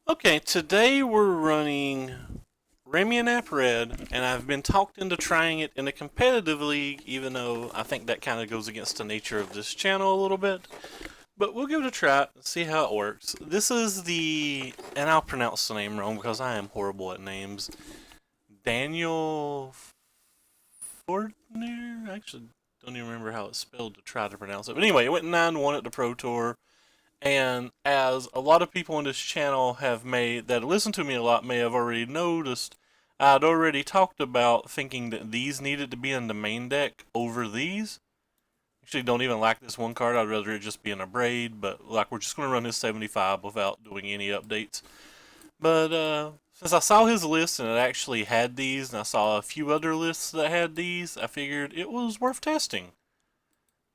Okay, today we're running Ramunap Red, and I've been talked into trying it in a competitive league, even though I think that kind of goes against the nature of this channel a little bit. But we'll give it a try and see how it works. This is and I'll pronounce the name wrong because I am horrible at names. Daniel Fortner? I actually don't even remember how it's spelled to try to pronounce it. But anyway, it went 9-1 at the Pro Tour. And as a lot of people on this channel have made that listen to me a lot may have already noticed, I'd already talked about thinking that these needed to be in the main deck over these. Actually, don't even like this one card. I'd rather it just be in a braid, but like we're just going to run this 75 without doing any updates. But since I saw his list and it actually had these, and I saw a few other lists that had these, I figured it was worth testing.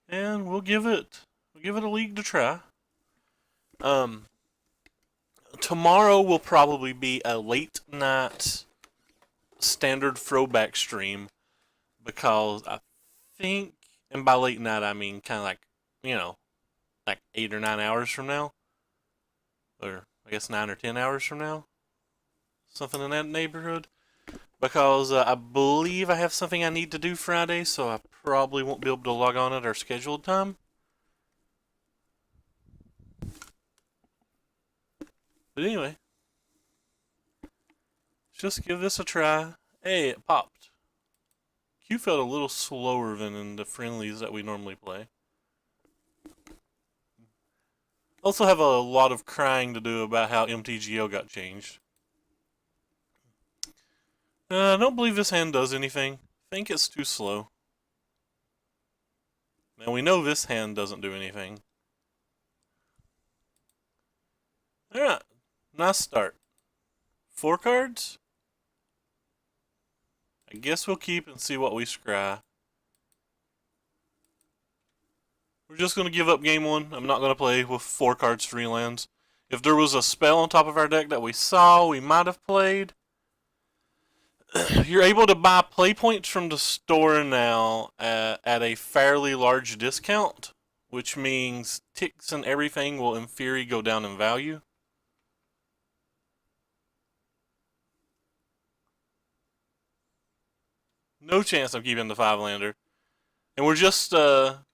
And we'll give it a league to try. Um, Tomorrow will probably be a late night standard throwback stream because I think, and by late night I mean kind of like, you know, like 8 or 9 hours from now, or I guess 9 or 10 hours from now, something in that neighborhood. Because I believe I have something I need to do Friday, so I probably won't be able to log on at our scheduled time. But anyway, let's just give this a try. Hey, it popped. Q felt a little slower than in the friendlies that we normally play. Also have a lot of crying to do about how MTGO got changed. I don't believe this hand does anything. I think it's too slow. Now we know this hand doesn't do anything. Alright, nice start. 4 cards? I guess we'll keep and see what we scry. We're just going to give up game 1. I'm not going to play with 4 cards, 3 lands. If there was a spell on top of our deck that we saw, we might have played. You're able to buy play points from the store now at a fairly large discount, which means ticks and everything will in theory go down in value. No chance of keeping the 5-lander. And we're just F6ing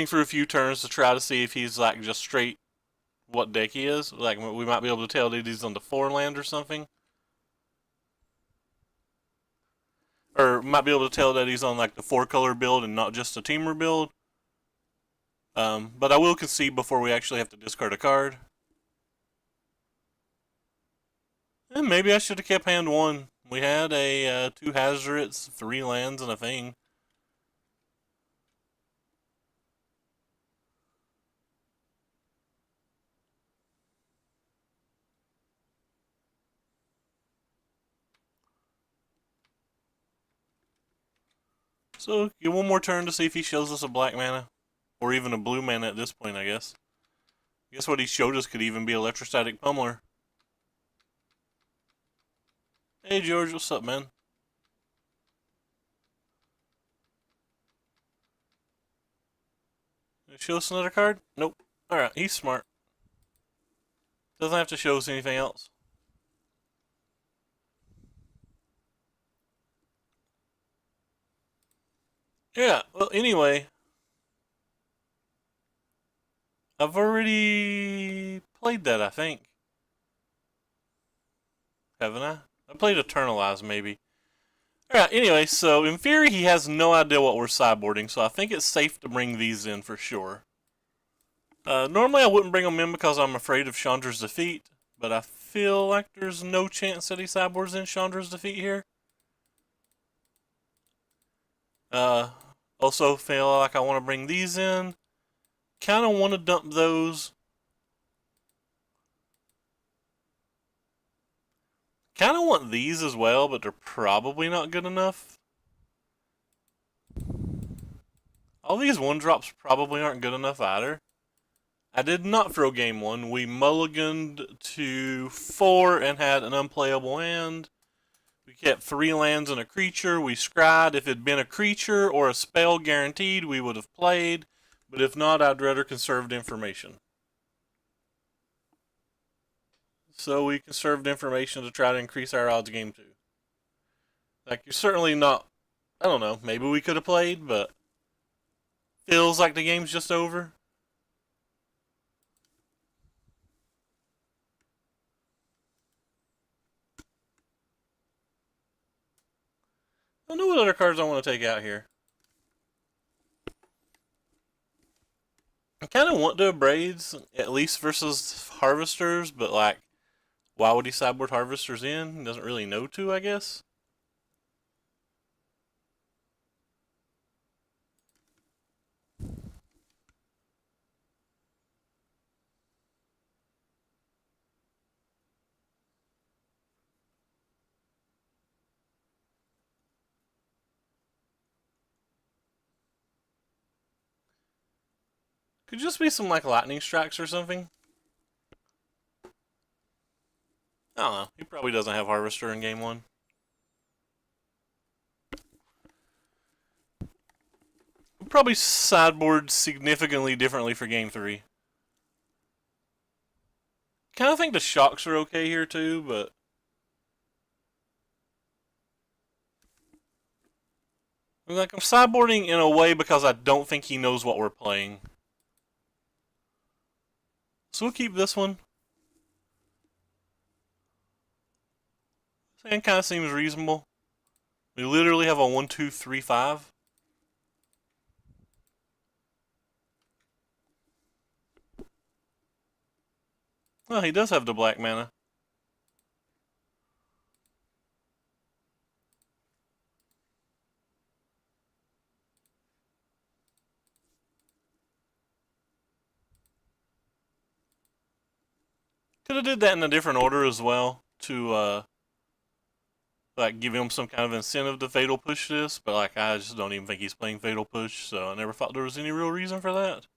for a few turns to try to see if he's like just straight what deck he is. Like we might be able to tell that he's on the 4-land or something. Or might be able to tell that he's on like the 4-color build and not just a teamer build. But I will concede before we actually have to discard a card. And maybe I should have kept hand 1. We had a 2 Hazards, 3 lands, and a thing. So, get one more turn to see if he shows us a black mana. Or even a blue mana at this point, I guess. I guess what he showed us could even be Electrostatic Pummeler. Hey George, what's up, man? Show us another card? Nope. Alright, he's smart. Doesn't have to show us anything else. Yeah, well, anyway. I've already played that, I think. Haven't I? I played Eternalize, maybe. Alright, anyway, so in theory, he has no idea what we're sideboarding, so I think it's safe to bring these in for sure. Normally, I wouldn't bring them in because I'm afraid of Chandra's defeat, but I feel like there's no chance that he sideboards in Chandra's defeat here. Uh, Also feel like I want to bring these in. Kind of want to dump those. Kind of want these as well, but they're probably not good enough. All these 1-drops probably aren't good enough either. I did not throw game 1. We mulliganed to 4 and had an unplayable hand. We kept 3 lands and a creature. We scryed. If it had been a creature or a spell guaranteed, we would have played. But if not, I'd rather conserve the information. so we conserved information to try to increase our odds game 2. Like, you're certainly not, I don't know, maybe we could have played, but feels like the game's just over. I don't know what other cards I want to take out here. I kind of want to braids, at least versus harvesters, but like, why would he sideboard harvesters in? He doesn't really know to, I guess. Could just be some like lightning strikes or something. I don't know. He probably doesn't have harvester in game 1. We'll probably sideboard significantly differently for game 3. Kind of think the shocks are okay here too, but like, I'm sideboarding in a way because I don't think he knows what we're playing. So we'll keep this one. This hand kind of seems reasonable. We literally have a 1, 2, 3, 5. Well, he does have the black mana. Could have did that in a different order as well to like give him some kind of incentive to fatal push this, but like I just don't even think he's playing fatal push, so I never thought there was any real reason for that.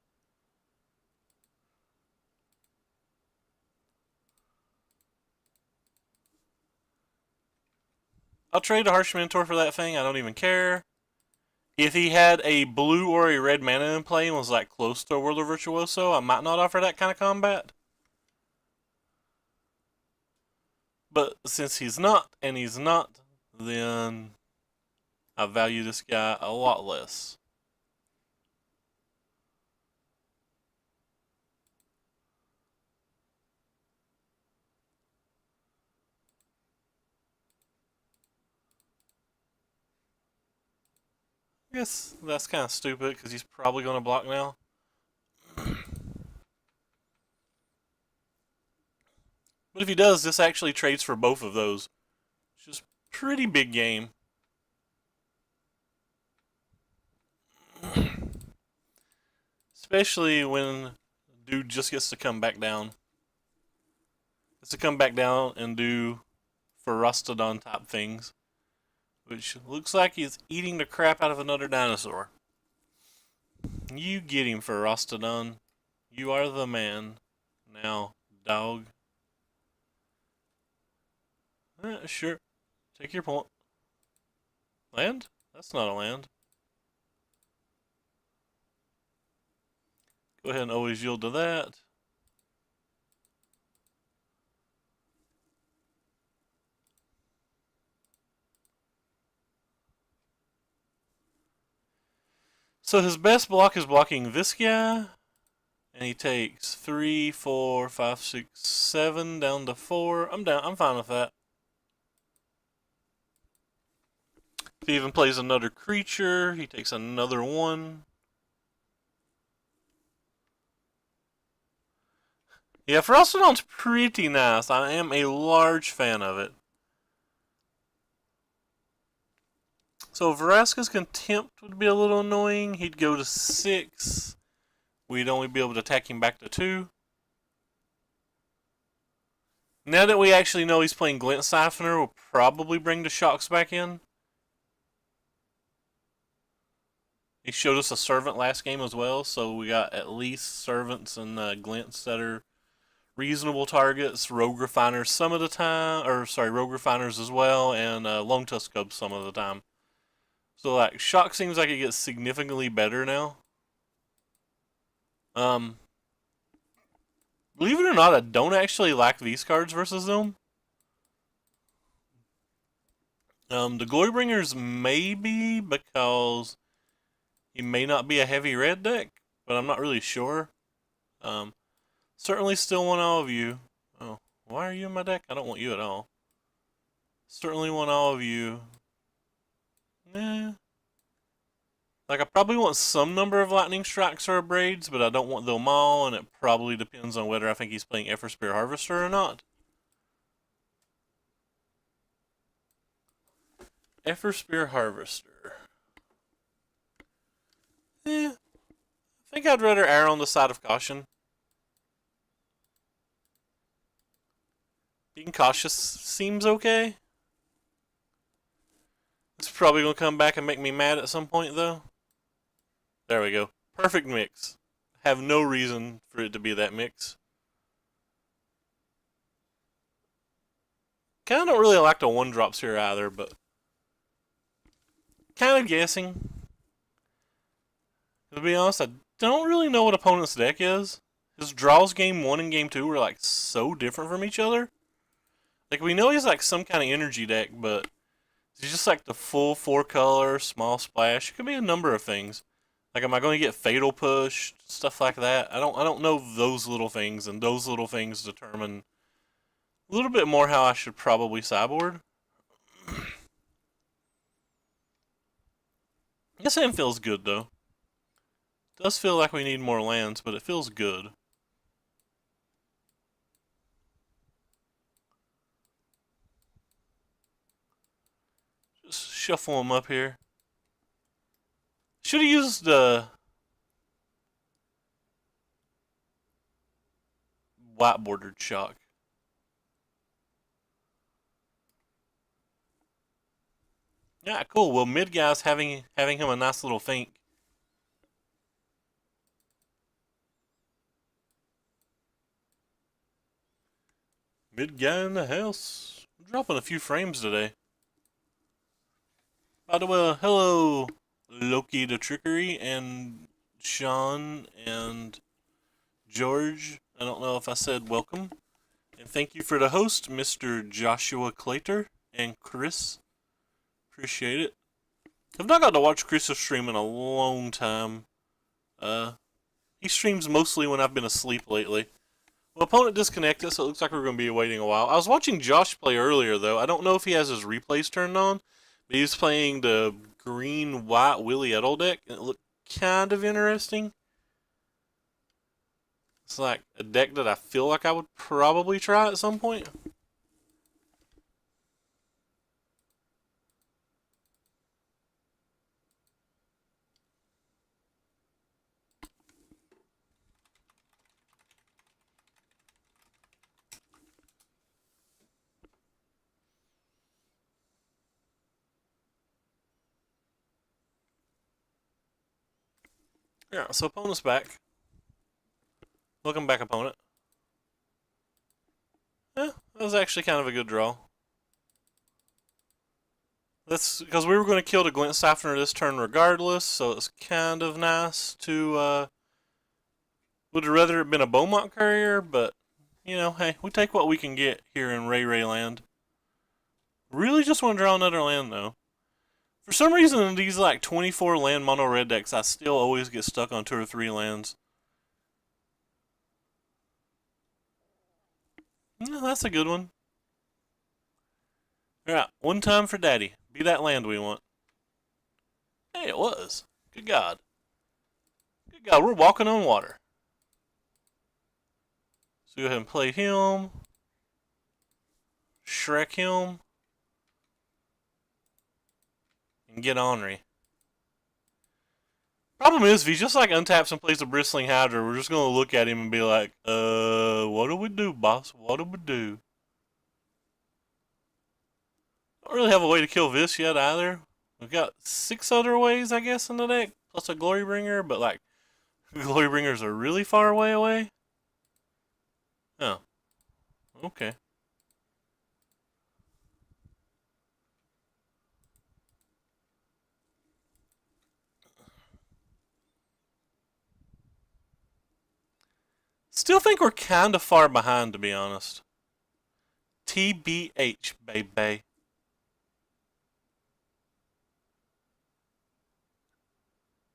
I'll trade a Harsh Mentor for that thing, I don't even care. If he had a blue or a red mana in play and was like close to a World of Virtuoso, I might not offer that kind of combat. But since he's not, and he's not, then I value this guy a lot less. I guess that's kind of stupid because he's probably going to block now. But if he does, this actually trades for both of those. It's just pretty big game. Especially when dude just gets to come back down. Gets to come back down and do Ferostodon type things. Which looks like he's eating the crap out of another dinosaur. You get him, Ferostodon. You are the man. Now, dog. Sure. Take your point. Land? That's not a land. Go ahead and always yield to that. So his best block is blocking this guy. And he takes 3, 4, 5, 6, 7 down to 4. I'm down. I'm fine with that. If he even plays another creature, he takes another 1. Yeah, Ferostodon's pretty nice. I am a large fan of it. So Vraska's Contempt would be a little annoying. He'd go to 6. We'd only be able to attack him back to 2. Now that we actually know he's playing Glint Siphoner, we'll probably bring the Shocks back in. He showed us a Servant last game as well, so we got at least Servants and Glints that are reasonable targets. Rogue Refiners some of the time, or sorry, Rogue Refiners as well, and Long Tusk Cubs some of the time. So like, Shock seems like it gets significantly better now. But believe it or not, I don't actually like these cards versus them. The Glorybringers maybe because he may not be a heavy red deck, but I'm not really sure. Certainly still want all of you. Oh, why are you in my deck? I don't want you at all. Certainly want all of you. Like, I probably want some number of Lightning Strikes or Braids, but I don't want them all, and it probably depends on whether I think he's playing Spear Harvester or not. Spear Harvester. I think I'd rather err on the side of caution. Being cautious seems okay. It's probably going to come back and make me mad at some point, though. There we go. Perfect mix. Have no reason for it to be that mix. Kind of don't really like the 1-drops here either, but kind of guessing. To be honest, I don't really know what opponent's deck is. His draws game 1 and game 2 were like so different from each other. Like, we know he's like some kind of energy deck, but he's just like the full 4-color, small splash. It could be a number of things. Like, am I going to get Fatal Push, stuff like that? I don't know those little things, and those little things determine a little bit more how I should probably sideboard. This hand feels good, though. It does feel like we need more lands, but it feels good. Just shuffle them up here. Should have used white bordered shock. Yeah, cool. Well, mid guy's having him a nice little think. Mid guy in the house. I'm dropping a few frames today. By the way, hello, Loki the Trickery and Sean and George. I don't know if I said welcome. And thank you for the host, Mr. Joshua Clater and Chris. Appreciate it. I've not got to watch Chris stream in a long time. He streams mostly when I've been asleep lately. Well, opponent disconnected, so it looks like we're going to be waiting a while. I was watching Josh play earlier, though. I don't know if he has his replays turned on, but he was playing the green-white Willie Edel deck, and it looked kind of interesting. It's like a deck that I feel like I would probably try at some point. Yeah, so opponent's back. Welcome back, opponent. Yeah, that was actually kind of a good draw. That's because we were going to kill the Glint Siphoner this turn regardless, so it's kind of nice to, would have rather it been a Beaumont Courier, but, you know, hey, we take what we can get here in Ray land. Really just want to draw another land, though. For some reason, in these, like, 24 land mono red decks, I still always get stuck on 2 or 3 lands. Yeah, that's a good one. Alright, one time for Daddy. Be that land we want. Hey, it was. Good God. Good God, we're walking on water. So go ahead and play him. Shrek him. And get ornery. Problem is, if he just like untaps and plays a Bristling Hydra, we're just gonna look at him and be like, what do we do, boss? What do we do? Don't really have a way to kill this yet either. We've got 6 other ways, I guess, in the deck, plus a Glorybringer, but like, Glorybringers are really far away. Oh. Okay. Still think we're kind of far behind, to be honest. TBH, baby.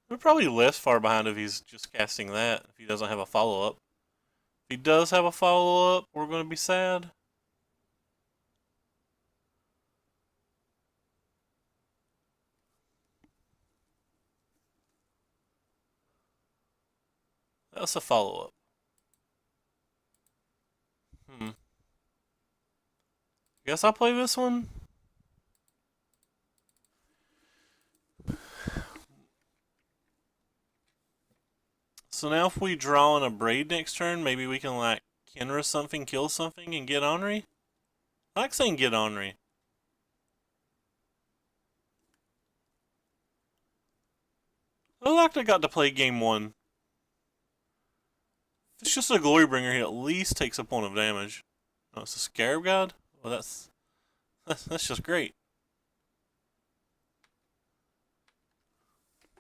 We're probably less far behind if he's just casting that, if he doesn't have a follow-up. If he does have a follow-up, we're going to be sad. That's a follow-up. Guess I'll play this one. So now if we draw on a braid next turn, maybe we can like Kenra something, kill something, and get ornery? I like saying get ornery. I like I got to play game one. If it's just a Glorybringer, he at least takes a point of damage. Oh, it's a Scarab God? Well, that's just great.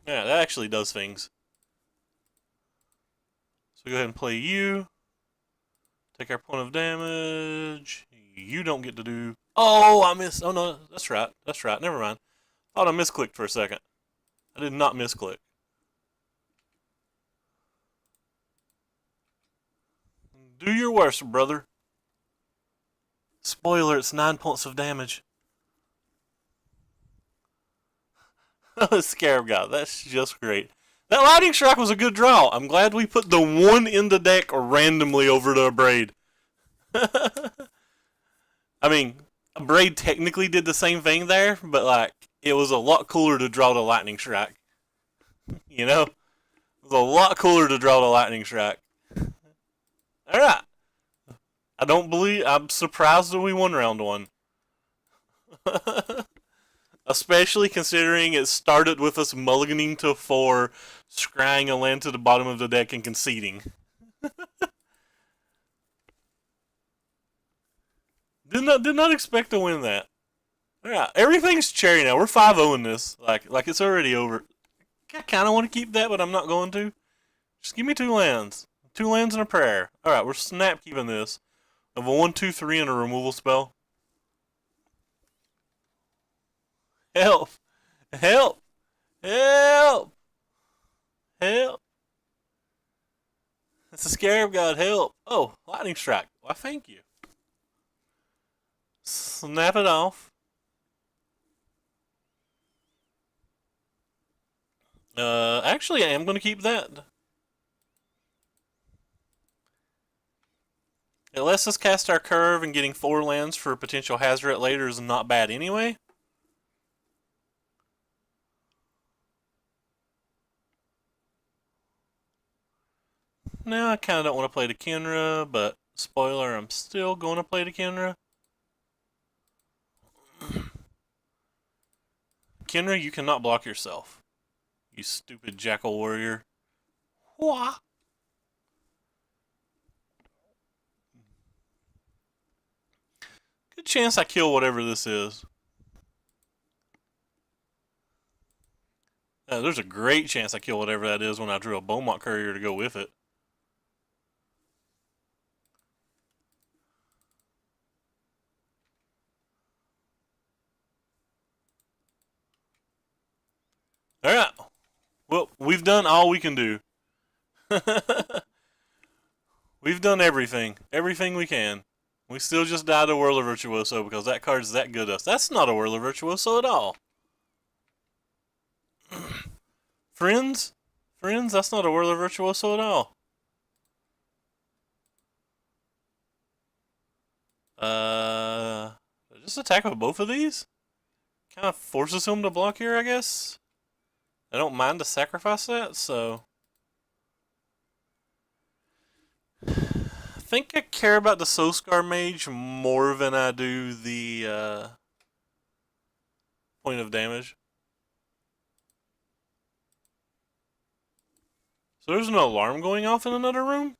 Yeah, that actually does things. So go ahead and play you. Take our point of damage. You don't get to do... Oh, I missed. Oh, no, that's right. That's right. Never mind. I thought I misclicked for a second. I did not misclick. Do your worst, brother. Spoiler, it's 9 points of damage. Scarab God, that's just great. That Lightning Strike was a good draw. I'm glad we put the one in the deck randomly over to a Braid. I mean, a Braid technically did the same thing there, but like, it was a lot cooler to draw the Lightning Strike. You know? It was a lot cooler to draw the Lightning Strike. Alright. I'm surprised that we won round one. Especially considering it started with us mulliganing to 4, scrying a land to the bottom of the deck and conceding. Did not expect to win that. Alright, everything's cherry now. We're 5-0 in this. Like it's already over. I kinda want to keep that, but I'm not going to. Just give me 2 lands. 2 lands and a prayer. Alright, we're snap keeping this. Of a 1/2/3 and a removal spell. Help! Help! Help! Help! It's a Scarab God, help! Oh, Lightning Strike. Why, thank you. Snap it off. Actually, I am going to keep that. It lets us cast our curve, and getting 4 lands for potential Hazoret later is not bad anyway. Now I kind of don't want to play the Kenra, but spoiler, I'm still going to play the Kenra. Kenra, you cannot block yourself. You stupid Jackal Warrior. Wah! Good chance I kill whatever this is. There's a great chance I kill whatever that is when I drew a Beaumont Courier to go with it. Alright. Well, we've done all we can do. We've done everything. Everything we can. We still just died a Whirler Virtuoso because that card's that good to us. That's not a Whirler Virtuoso at all. Friends? Friends, that's not a Whirler Virtuoso at all. Just attack with both of these? Kind of forces him to block here, I guess. I don't mind to sacrifice that, so... I think I care about the Soulscar Mage more than I do the point of damage. So there's an alarm going off in another room?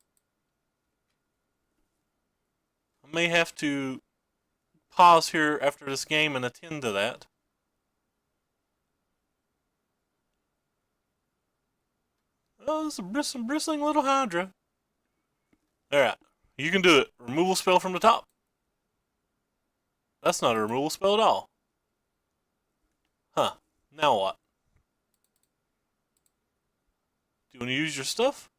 I may have to pause here after this game and attend to that. Oh, it's a bristling little Hydra. Alright. You can do it. Removal spell from the top. That's not a removal spell at all. Huh. Now what? Do you want to use your stuff?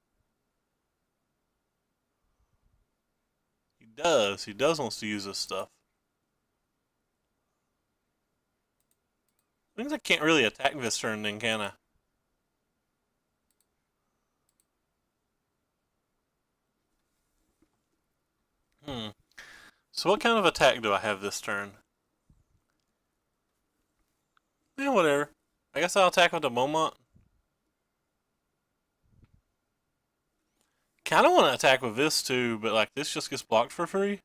He does. He does wants to use his stuff. Means I can't really attack this turn then, can I? Hmm. So what kind of attack do I have this turn? Yeah, whatever. I guess I'll attack with the Beaumont. Kinda want to attack with this too, but like this just gets blocked for free.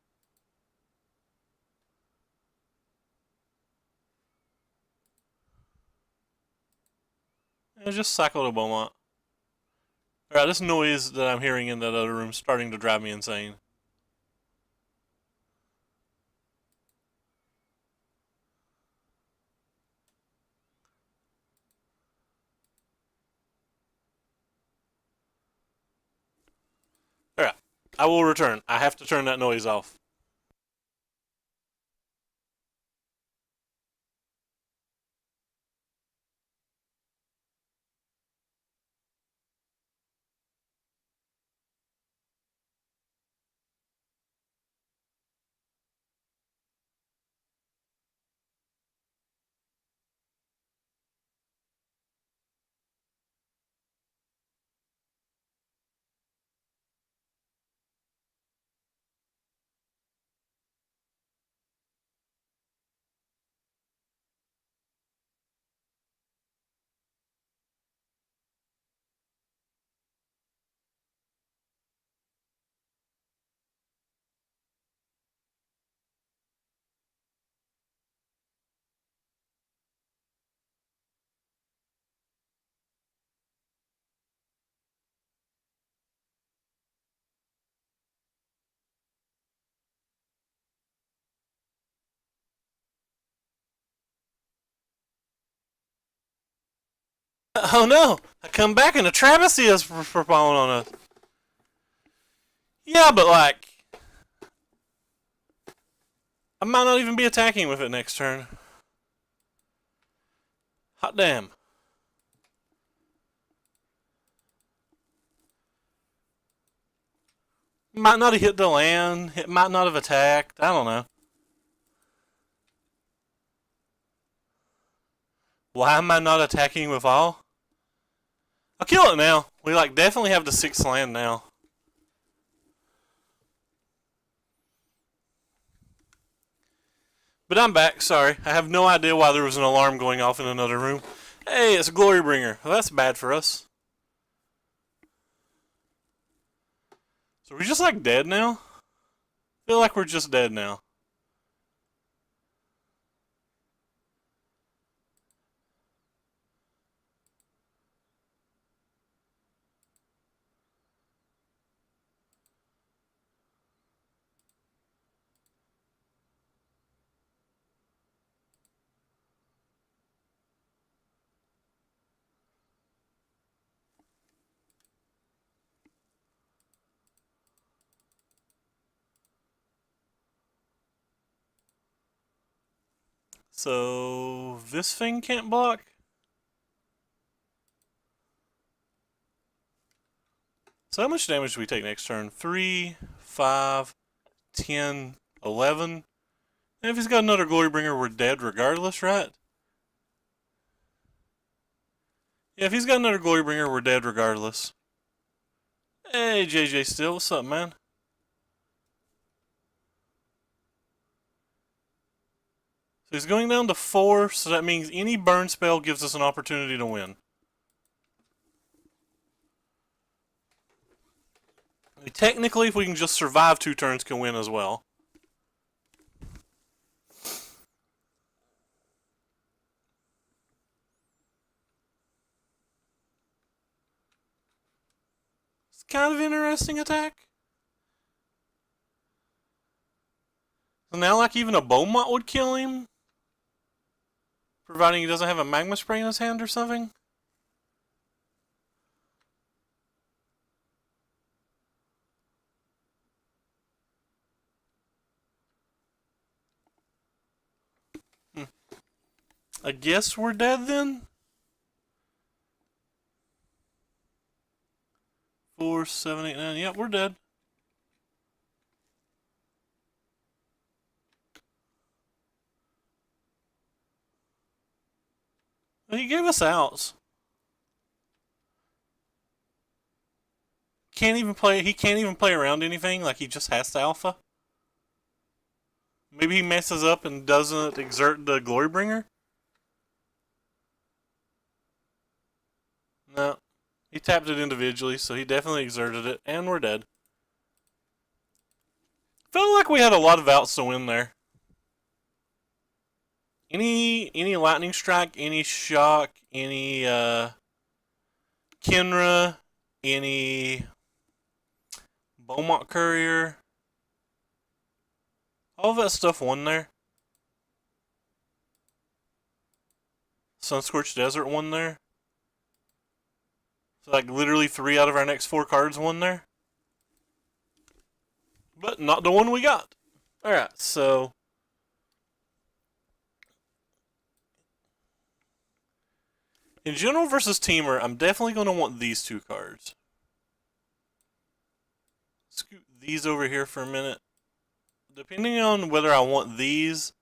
Yeah, just cycle the Beaumont. Alright, this noise that I'm hearing in that other room is starting to drive me insane. Alright, I will return. I have to turn that noise off. Oh no! I come back and a travesty is for falling on us. Yeah, but like, I might not even be attacking with it next turn. Hot damn. Might not have hit the land. It might not have attacked. I don't know. Why am I not attacking with all? I'll kill it now. We like definitely have the 6th land now. But I'm back, sorry. I have no idea why there was an alarm going off in another room. Hey, it's a Glorybringer. Well, that's bad for us. So we're just like dead now? I feel like we're just dead now. So this thing can't block? So how much damage do we take next turn? 3, 5, 10, 11. And if he's got another Glorybringer, we're dead regardless, right? Yeah, if he's got another Glorybringer, we're dead regardless. Hey, JJ Still, what's up, man? So he's going down to 4, so that means any burn spell gives us an opportunity to win. Technically, if we can just survive 2 turns, can win as well. It's kind of an interesting attack. So now, like, even a Beaumont would kill him? Providing he doesn't have a magma spray in his hand or something? I guess we're dead then? 4, 7, 8, 9. Yep, we're dead. He gave us outs. Can't even play. He can't even play around anything. Like he just has to alpha. Maybe he messes up and doesn't exert the Glorybringer. No, he tapped it individually, so he definitely exerted it, and we're dead. Felt like we had a lot of outs to win there. Any lightning strike, any shock, any Kenra, any Beaumont Courier, all that stuff won there. Sunscorched Desert won there. So like literally 3 out of our next 4 cards won there. But not the one we got. Alright, so in general versus teamer, I'm definitely going to want these 2 cards. Scoot these over here for a minute. Depending on whether I want these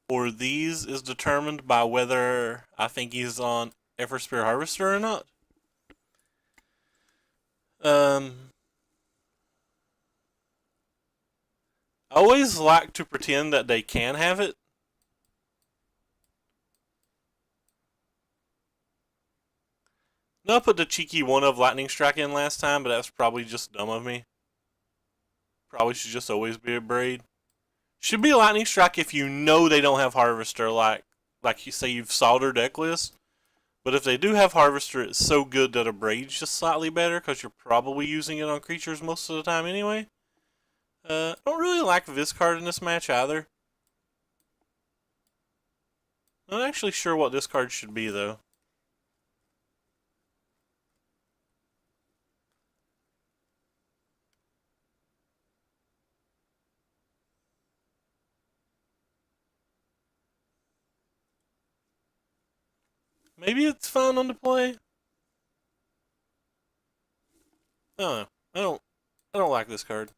or these is determined by whether I think he's on Effort Spear Harvester or not. I always like to pretend that they can have it. No, I put the cheeky one of Lightning Strike in last time, but that's probably just dumb of me. Probably should just always be a Braid. Should be a Lightning Strike if you know they don't have Harvester, like you say you've solved their deck list. But if they do have Harvester, it's so good that a Braid's just slightly better, because you're probably using it on creatures most of the time anyway. I don't really like this card in this match either. I'm not actually sure what this card should be, though. Maybe it's fine on the play. I don't know. I don't like this card.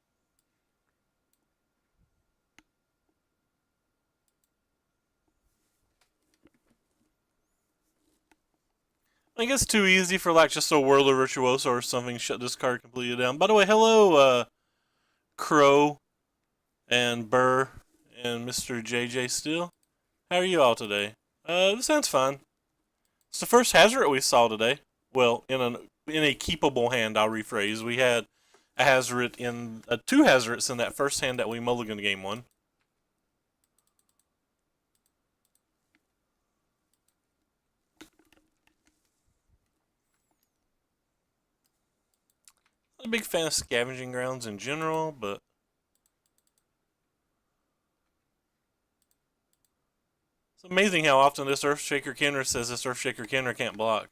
I think it's too easy for like just a Whirler Virtuoso or something. Shut this card completely down. By the way, hello, Crow and Burr and Mr. JJ Steele. How are you all today? This sounds fun. It's the first Hazard we saw today. Well, in a keepable hand, I'll rephrase. We had a Hazard in 2 Hazards in that first hand that we mulliganed game 1. Not a big fan of Scavenging Grounds in general, but it's amazing how often this Earthshaker Kenner says this Earthshaker Kenner can't block.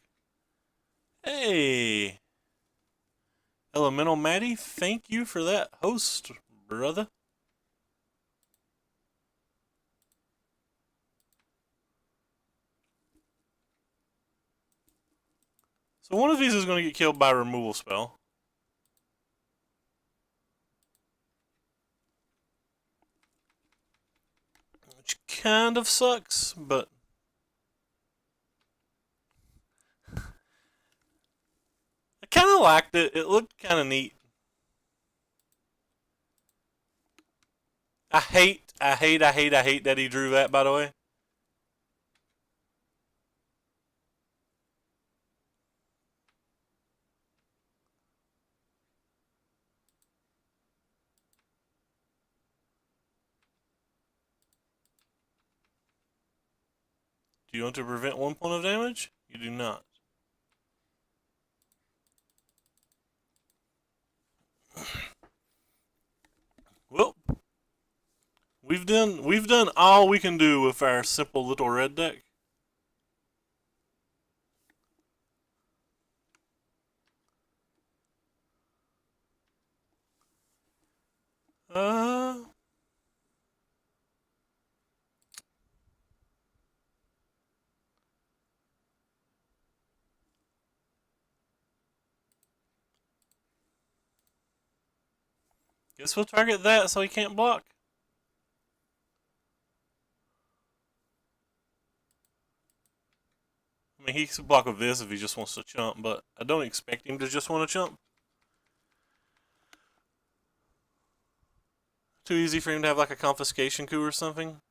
Hey! Elemental Maddie, thank you for that host, brother. So one of these is going to get killed by a removal spell. Which kind of sucks, but I kind of liked it. It looked kind of neat. I hate that he drew that, by the way. Do you want to prevent 1 point of damage? You do not. Well, we've done all we can do with our simple little red deck. Uh Guess we'll target that so he can't block. I mean, he can block with this if he just wants to chump, but I don't expect him to just want to chump. Too easy for him to have like a confiscation coup or something.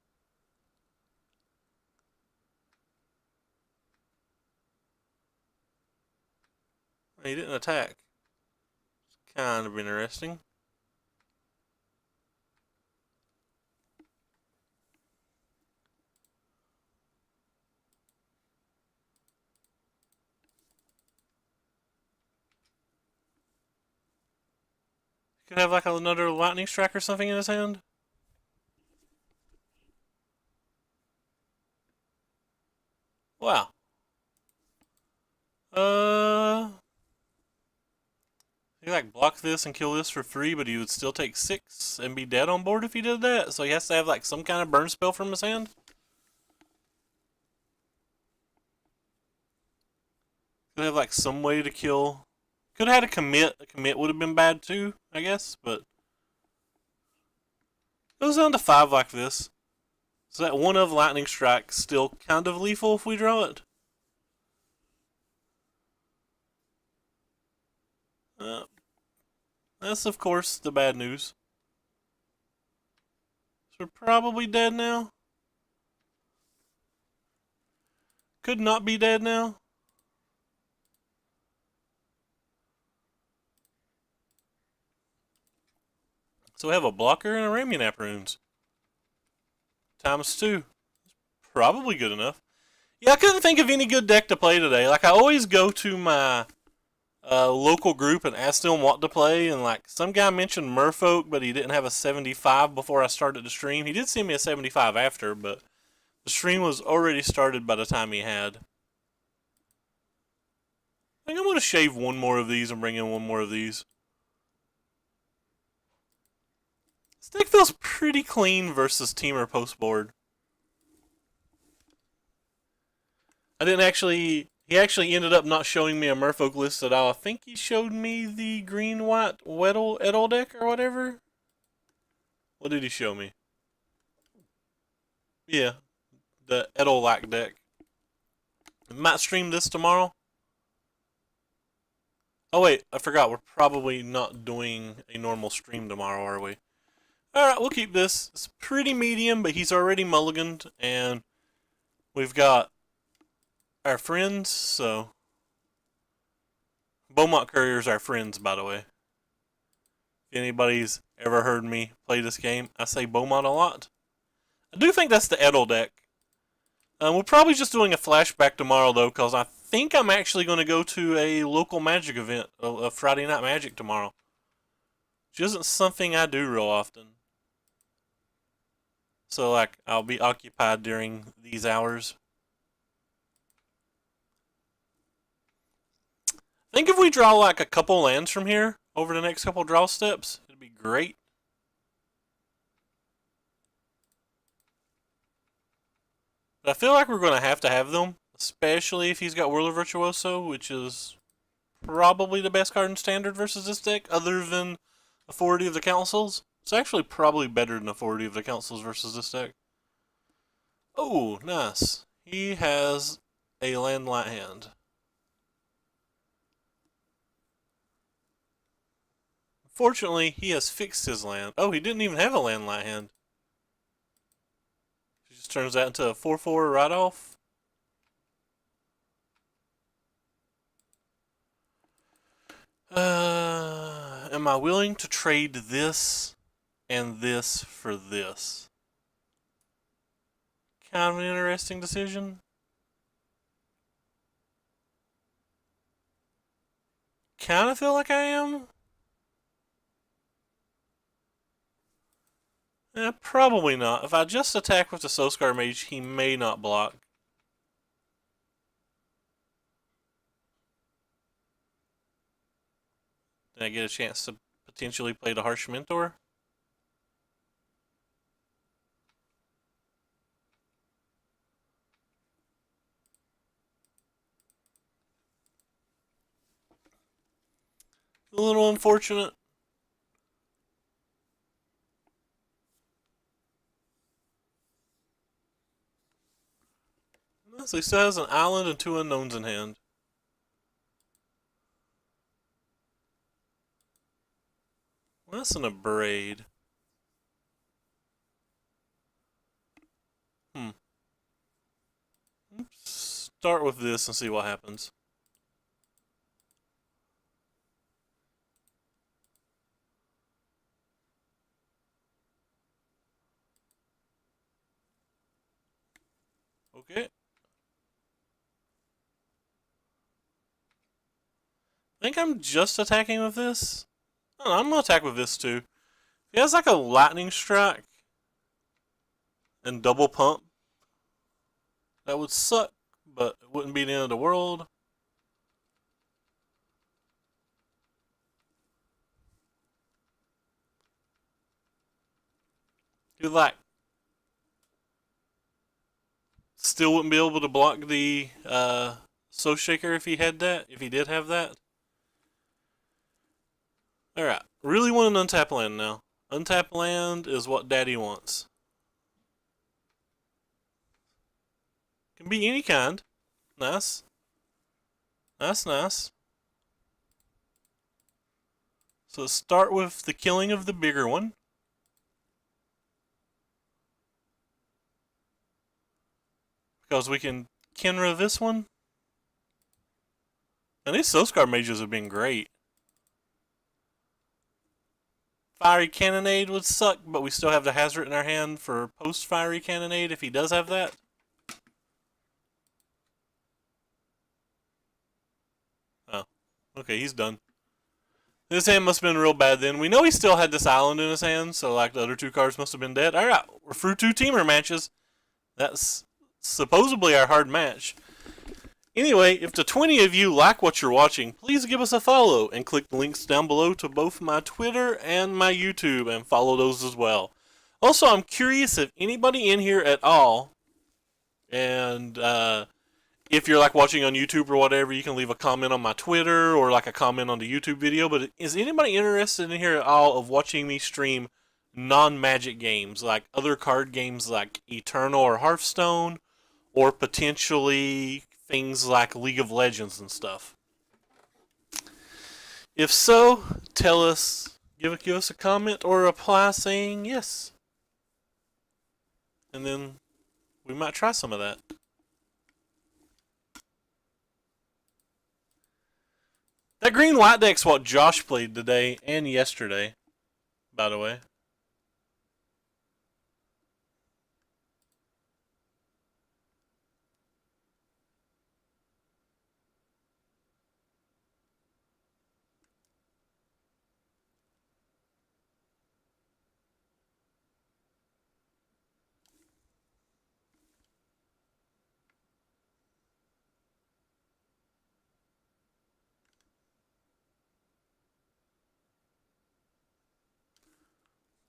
He didn't attack. It's kind of interesting. Could have like another lightning strike or something in his hand. Wow. He like block this and kill this for free, but he would still take 6 and be dead on board if he did that. So he has to have like some kind of burn spell from his hand. Could have like some way to kill. Could have had a commit. A commit would have been bad too, I guess, but goes down to 5 like this. So that one of lightning strike still kind of lethal if we draw it. Uh, that's of course the bad news. So we're probably dead now. Could not be dead now. So we have a blocker and a Ramunap runes. Times 2. Probably good enough. Yeah, I couldn't think of any good deck to play today. Like, I always go to my local group and ask them what to play, and like, some guy mentioned Merfolk, but he didn't have a 75 before I started the stream. He did send me a 75 after, but the stream was already started by the time he had. I think I'm going to shave one more of these and bring in one more of these. This deck feels pretty clean versus Teamer post board. I didn't actually. He actually ended up not showing me a Merfolk list at all. I think he showed me the green-white Weddle Edel deck or whatever. What did he show me? Yeah, the Edel-like deck. Might stream this tomorrow. Oh wait, I forgot. We're probably not doing a normal stream tomorrow, are we? Alright, we'll keep this. It's pretty medium, but he's already mulliganed, and we've got our friends, so... Beaumont Courier's our friends, by the way. If anybody's ever heard me play this game, I say Beaumont a lot. I do think that's the Edel deck. We're probably just doing a flashback tomorrow, though, because I think I'm actually going to go to a local Magic event, a Friday Night Magic tomorrow. Which isn't something I do real often. So, like, I'll be occupied during these hours. I think if we draw, like, a couple lands from here over the next couple draw steps, it'd be great. But I feel like we're going to have them, especially if he's got Whirler Virtuoso, which is probably the best card in Standard versus this deck, other than Authority of the Councils. It's actually probably better than Authority of the Councils versus this deck. Oh, nice. He has a landlight hand. Fortunately, he has fixed his land. Oh, he didn't even have a landlight hand. He just turns that into a 4/4 right off. Am I willing to trade this and this for this? Kind of an interesting decision. Kind of feel like I am. Probably not. If I just attack with the Soulscar Mage, he may not block. Then I get a chance to potentially play the Harsh Mentor. A little unfortunate. So he still has an island and 2 unknowns in hand. Well, that's an Abrade. Hmm. Start with this and see what happens. Okay. I think I'm just attacking with this. Oh, I'm gonna attack with this too. If he has like a lightning strike and double pump, that would suck, but it wouldn't be the end of the world. He like still wouldn't be able to block the Soul Shaker if he had that. If he did have that. All right, really want an untap land now. Untap land is what Daddy wants. Can be any kind. Nice. Nice. So let's start with the killing of the bigger one. Because we can Kenra this one. And these Soulscar mages have been great. Fiery Cannonade would suck, but we still have the Hazard in our hand for post-Fiery Cannonade if he does have that. Oh, okay, he's done. His hand must have been real bad then. We know he still had this island in his hand, so like the other 2 cards must have been dead. Alright, we're through 2 teamer matches. That's supposedly our hard match. Anyway, if the 20 of you like what you're watching, please give us a follow and click the links down below to both my Twitter and my YouTube and follow those as well. Also, I'm curious if anybody in here at all, and if you're like watching on YouTube or whatever, you can leave a comment on my Twitter or like a comment on the YouTube video, but is anybody interested in here at all of watching me stream non-Magic games, like other card games like Eternal or Hearthstone, or potentially things like League of Legends and stuff? If so, tell us, give us a comment or a reply saying yes. And then we might try some of that. That green-white deck's what Josh played today and yesterday, by the way.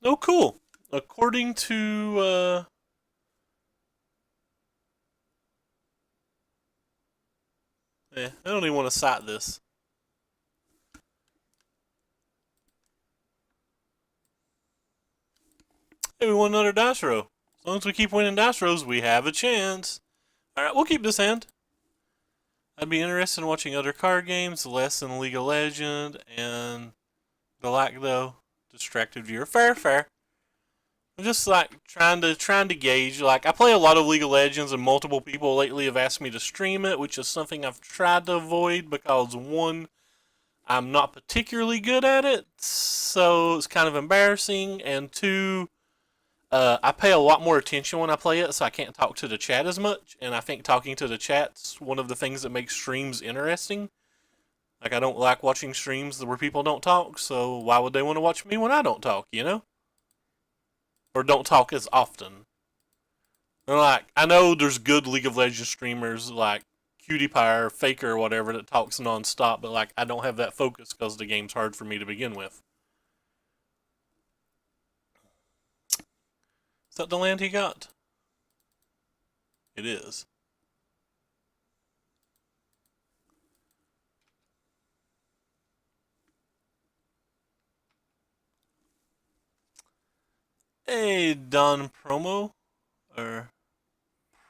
Oh, cool. According to, I don't even want to cite this. Hey, we won another dice row. As long as we keep winning dice rows, we have a chance. Alright, we'll keep this hand. I'd be interested in watching other card games, less than League of Legends, and the like, though. Distracted viewer. Fair. I'm just like trying to gauge. Like, I play a lot of League of Legends, and multiple people lately have asked me to stream it, which is something I've tried to avoid because, one, I'm not particularly good at it, so it's kind of embarrassing, and two, I pay a lot more attention when I play it, so I can't talk to the chat as much, and I think talking to the chat's one of the things that makes streams interesting. Like, I don't like watching streams where people don't talk, so why would they want to watch me when I don't talk, you know? Or don't talk as often. And like, I know there's good League of Legends streamers like PewDiePie or Faker or whatever that talks non-stop, but like, I don't have that focus because the game's hard for me to begin with. Is that the land he got? It is. Hey, Don Promo, or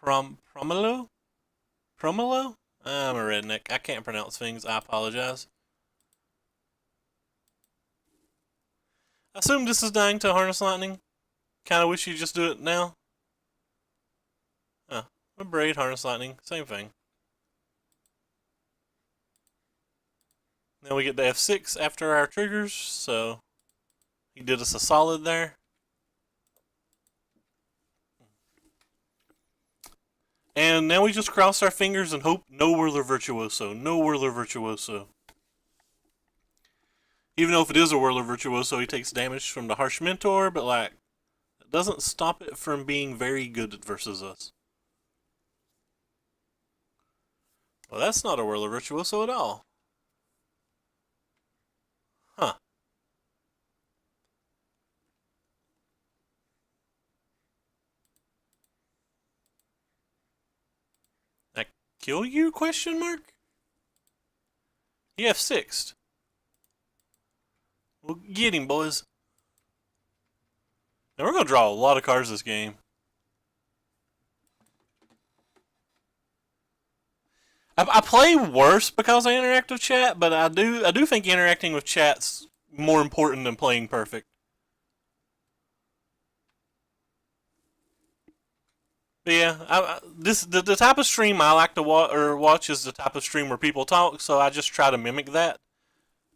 Promelo? Promolo? I'm a redneck. I can't pronounce things. I apologize. I assume this is dying to Harness Lightning. Kinda wish you'd just do it now. Huh. A Braid, Harness Lightning. Same thing. Then we get to F6 after our triggers, so he did us a solid there. And now we just cross our fingers and hope no Whirler Virtuoso. No Whirler Virtuoso. Even though if it is a Whirler Virtuoso, he takes damage from the Harsh Mentor, but like, it doesn't stop it from being very good versus us. Well, that's not a Whirler Virtuoso at all. Huh. That kill you, question mark? He F6'd. Well, get him, boys. Now we're going to draw a lot of cards this game. I play worse because I interact with chat, but I do think interacting with chat's more important than playing perfect. But yeah, the type of stream I like to watch is the type of stream where people talk, so I just try to mimic that.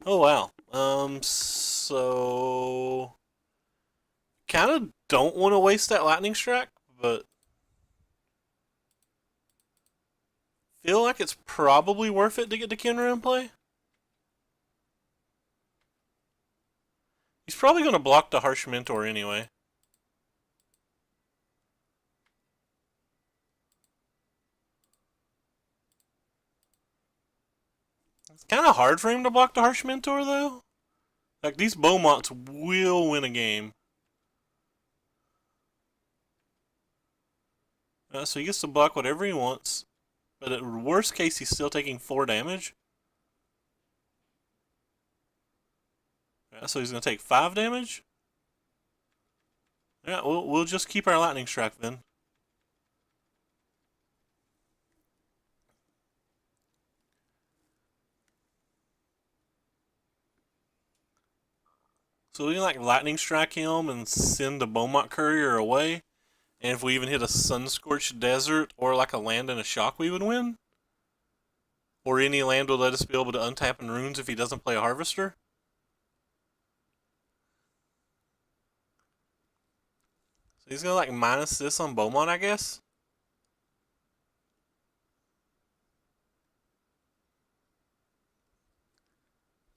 Oh wow. So kind of don't want to waste that lightning strike, but feel like it's probably worth it to get the Kenra in play. He's probably going to block the Harsh Mentor anyway. It's kind of hard for him to block the Harsh Mentor, though. Like, these Beaumonts will win a game. So he gets to block whatever he wants. But at worst case, he's still taking 4 damage. So he's going to take 5 damage. Yeah, we'll just keep our lightning strike then. So we can like lightning strike him and send the Beaumont Courier away. And if we even hit a Sun-Scorched Desert or like a land and a shock, we would win. Or any land will let us be able to untap in runes if he doesn't play a Harvester. So he's gonna like minus this on Beaumont, I guess.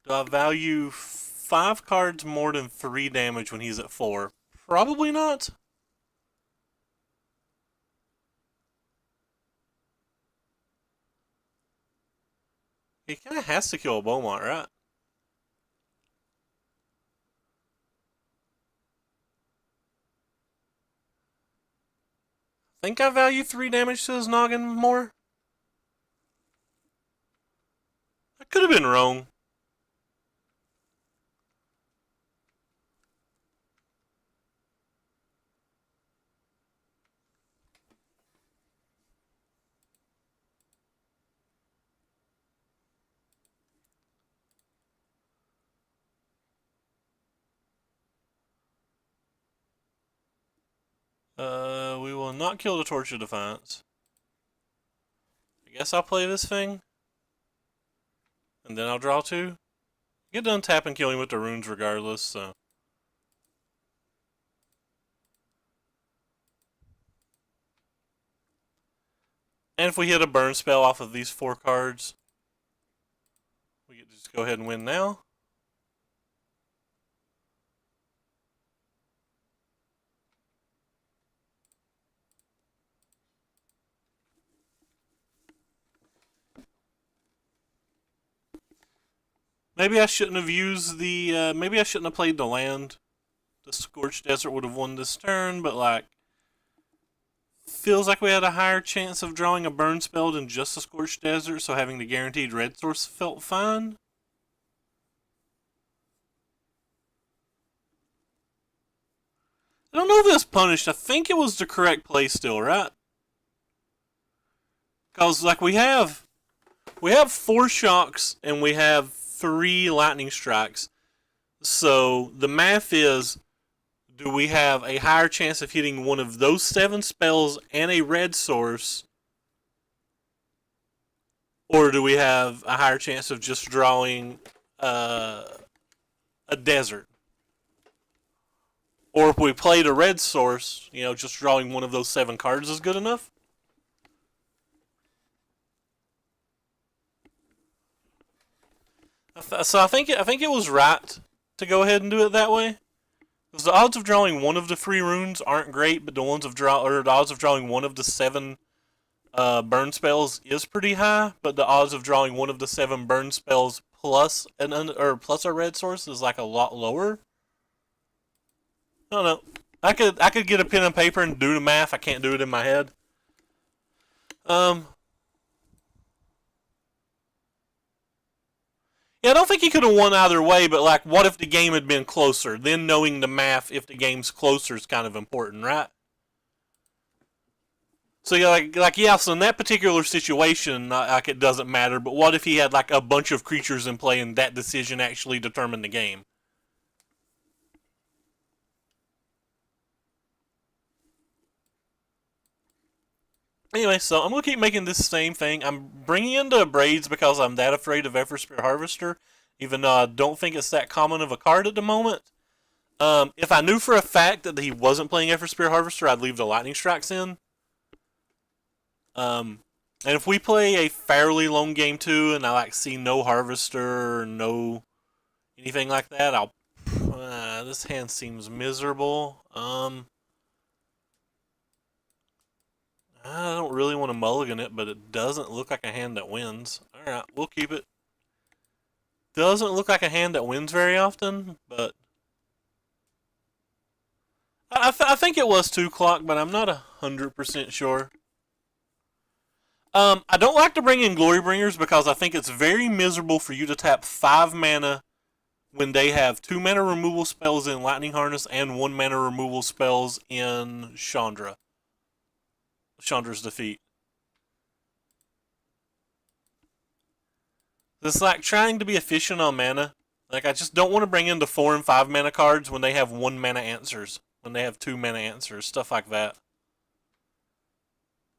Do I value 5 cards more than 3 damage when he's at 4? Probably not. He kind of has to kill a Beaumont, right? Think I value 3 damage to his noggin more? I could have been wrong. We will not kill the Torch of Defiance. I guess I'll play this thing. And then I'll draw 2. Get done tapping, killing with the runes regardless, so. And if we hit a burn spell off of these 4 cards, we can just go ahead and win now. Maybe I shouldn't have used the, maybe I shouldn't have played the land. The Scorched Desert would have won this turn, but like, feels like we had a higher chance of drawing a burn spell than just a Scorched Desert, so having the guaranteed red source felt fine. I don't know if this punished. I think it was the correct play still, right? Cause like we have 4 shocks and we have 3 lightning strikes. So the math is, do we have a higher chance of hitting one of those 7 spells and a red source, or do we have a higher chance of just drawing a desert? Or if we played a red source, just drawing one of those 7 cards is good enough? So I think it was right to go ahead and do it that way. Because the odds of drawing one of the 3 runes aren't great, but the odds of drawing one of the 7 burn spells is pretty high. But the odds of drawing one of the 7 burn spells plus plus a red source is like a lot lower. I don't know. I could get a pen and paper and do the math. I can't do it in my head. Yeah, I don't think he could have won either way, but like, what if the game had been closer? Then knowing the math, if the game's closer, is kind of important, right? So yeah, yeah. So in that particular situation, like it doesn't matter. But what if he had like a bunch of creatures in play and that decision actually determined the game? Anyway, so I'm gonna keep making this same thing. I'm bringing into braids because I'm that afraid of Everspear Harvester, even though I don't think it's that common of a card at the moment. If I knew for a fact that he wasn't playing Everspear Harvester, I'd leave the Lightning Strikes in. And if we play a fairly long game too, and I like see no Harvester, no anything like that, this hand seems miserable. I don't really want to mulligan it, but it doesn't look like a hand that wins. Alright, we'll keep it. Doesn't look like a hand that wins very often, but I think it was 2 clock, but I'm not 100% sure. I don't like to bring in Glory Bringers because I think it's very miserable for you to tap 5 mana when they have 2 mana removal spells in Lightning Harness and 1 mana removal spells in Chandra's Defeat. It's like trying to be efficient on mana. Like, I just don't want to bring in the 4 and 5 mana cards when they have 1 mana answers. When they have 2 mana answers. Stuff like that.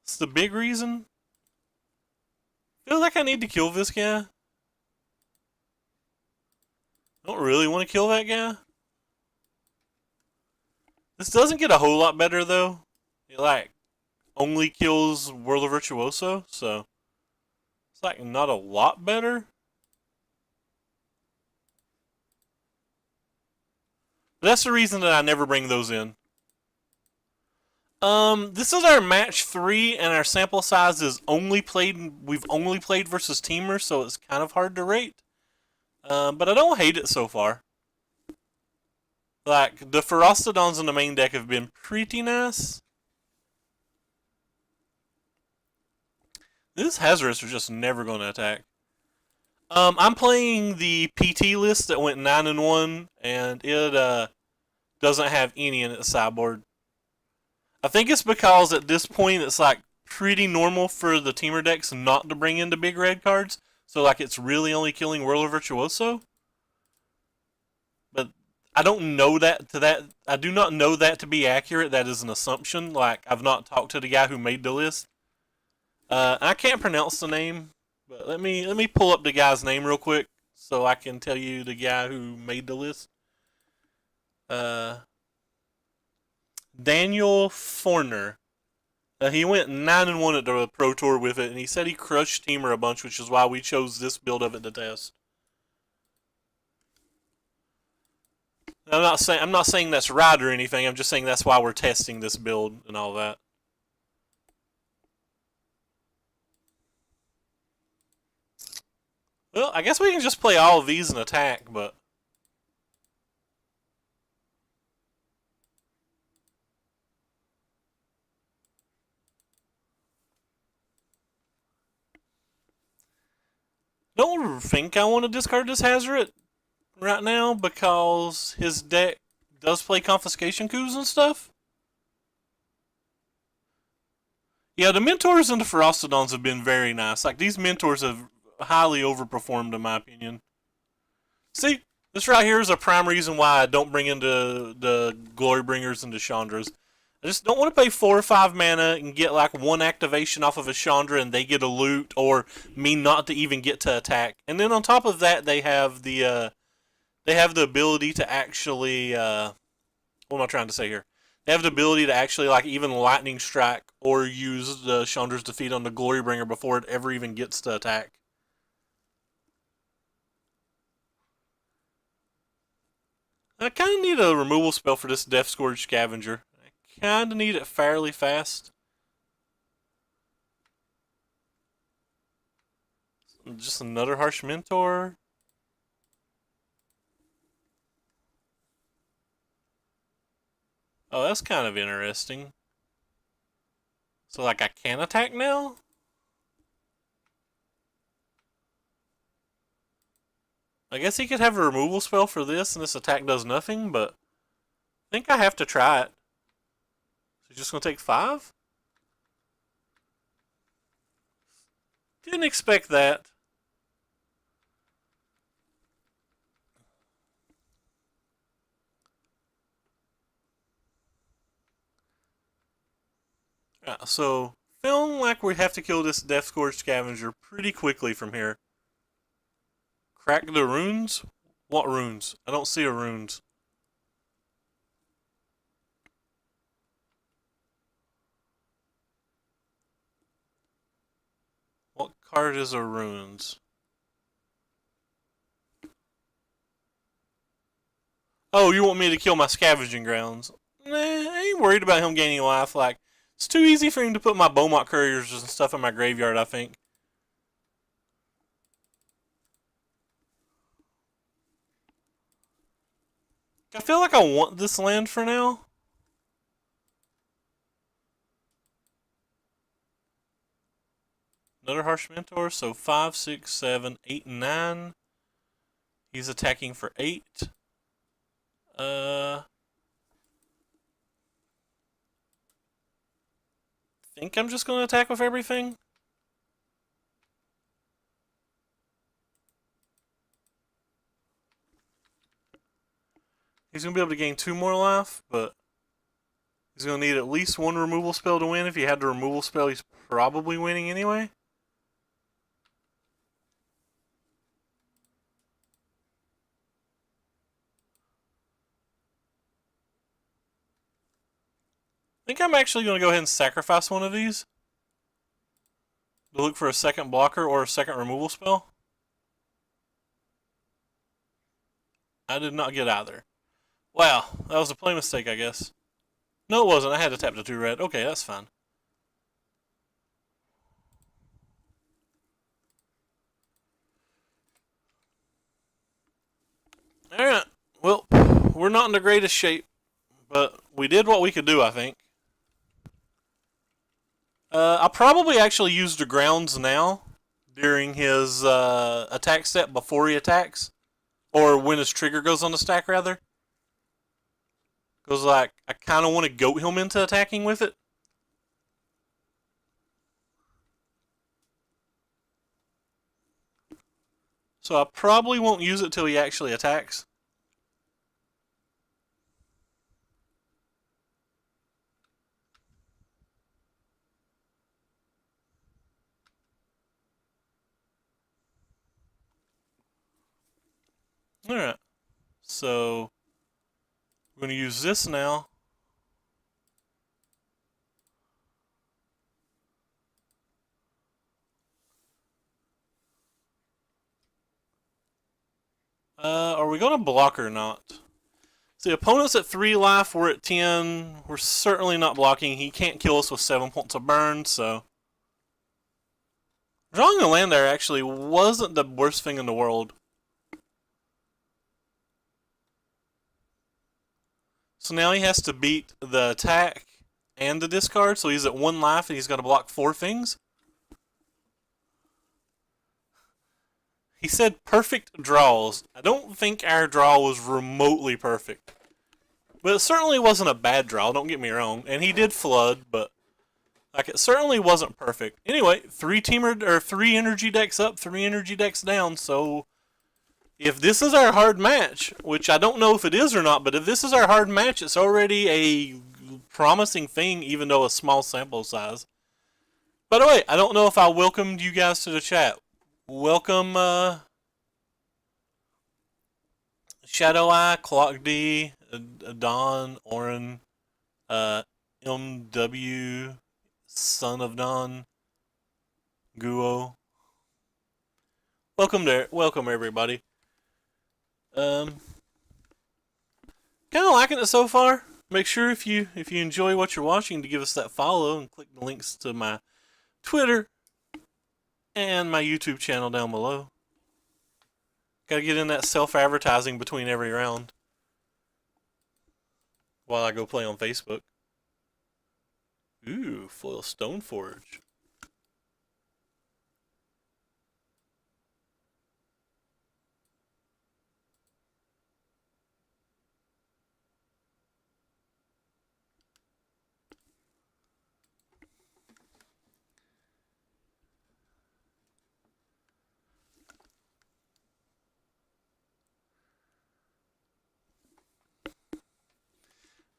It's the big reason. I feel like I need to kill this guy. I don't really want to kill that guy. This doesn't get a whole lot better, though. It, like, only kills World of Virtuoso, so it's like not a lot better. But that's the reason that I never bring those in. This is our match 3, and our sample size is we've only played versus teamers, so it's kind of hard to rate. But I don't hate it so far. Like, the Ferostodons in the main deck have been pretty nice. These Hazardous are just never going to attack. I'm playing the PT list that went 9-1, and it doesn't have any in its sideboard. I think it's because at this point it's like pretty normal for the teamer decks not to bring in the big red cards. So like it's really only killing Whirler Virtuoso. But I don't know I do not know that to be accurate. That is an assumption. Like, I've not talked to the guy who made the list. I can't pronounce the name, but let me pull up the guy's name real quick so I can tell you the guy who made the list. Daniel Forner. He went 9-1 at the Pro Tour with it, and he said he crushed Teamer a bunch, which is why we chose this build of it to test. I'm not saying that's right or anything. I'm just saying that's why we're testing this build and all that. Well, I guess we can just play all of these and attack, but don't think I want to discard this Hazoret right now because his deck does play Confiscation Coups and stuff. Yeah, the Mentors and the Ferocitons have been very nice. Like, these Mentors have highly overperformed, in my opinion. See, this right here is a prime reason why I don't bring in the Glory Bringers and the Chandras. I just don't want to pay 4 or 5 mana and get like one activation off of a Chandra and they get a loot, or me not to even get to attack. And then on top of that, they have the ability to actually what am I trying to say here? They have the ability to actually like even lightning strike or use the Chandra's defeat on the Glory Bringer before it ever even gets to attack. I kind of need a removal spell for this Death Scourge Scavenger. I kind of need it fairly fast. Just another Harsh Mentor. Oh, that's kind of interesting. So, like, I can attack now? I guess he could have a removal spell for this, and this attack does nothing, but I think I have to try it. So he's just going to take 5? Didn't expect that. So, feeling like we have to kill this Death Scourge Scavenger pretty quickly from here. Crack the runes? What runes? I don't see a runes. What card is a runes? Oh, you want me to kill my scavenging grounds? Nah, I ain't worried about him gaining life. Like, it's too easy for him to put my Beaumont Couriers and stuff in my graveyard, I think. I feel like I want this land for now. Another Harsh Mentor, so 5, 6, 7, 8, 9. He's attacking for 8. Think I'm just going to attack with everything. He's going to be able to gain 2 more life, but he's going to need at least 1 removal spell to win. If he had the removal spell, he's probably winning anyway. I think I'm actually going to go ahead and sacrifice one of these to look for a second blocker or a second removal spell. I did not get either. Wow, that was a play mistake, I guess. No, it wasn't. I had to tap the 2 red. Okay, that's fine. Alright, well, we're not in the greatest shape, but we did what we could do, I think. I'll probably actually use the grounds now during his attack step before he attacks. Or when his trigger goes on the stack, rather. Because, like, I kind of want to goat him into attacking with it. So I probably won't use it till he actually attacks. Alright. So, we're going to use this now. Are we going to block or not? See, opponents at 3 life, we're at 10. We're certainly not blocking. He can't kill us with 7 points of burn, so... Drawing a land there actually wasn't the worst thing in the world. So now he has to beat the attack and the discard, so he's at 1 life and he's got to block 4 things. He said perfect draws. I don't think our draw was remotely perfect. But it certainly wasn't a bad draw, don't get me wrong. And he did flood, but Like, it certainly wasn't perfect. Anyway, three energy decks up, 3 energy decks down. So if this is our hard match, which I don't know if it is or not, but if this is our hard match, it's already a promising thing, even though a small sample size. By the way, I don't know if I welcomed you guys to the chat. Welcome, Shadow Eye, Clock D, Don, Oren, MW, Son of Don, Guo. Welcome everybody. Kind of liking it so far. Make sure if you enjoy what you're watching to give us that follow and click the links to my Twitter and my YouTube channel down below. Gotta get in that self-advertising between every round while I go play on Facebook. Ooh, foil Stoneforge.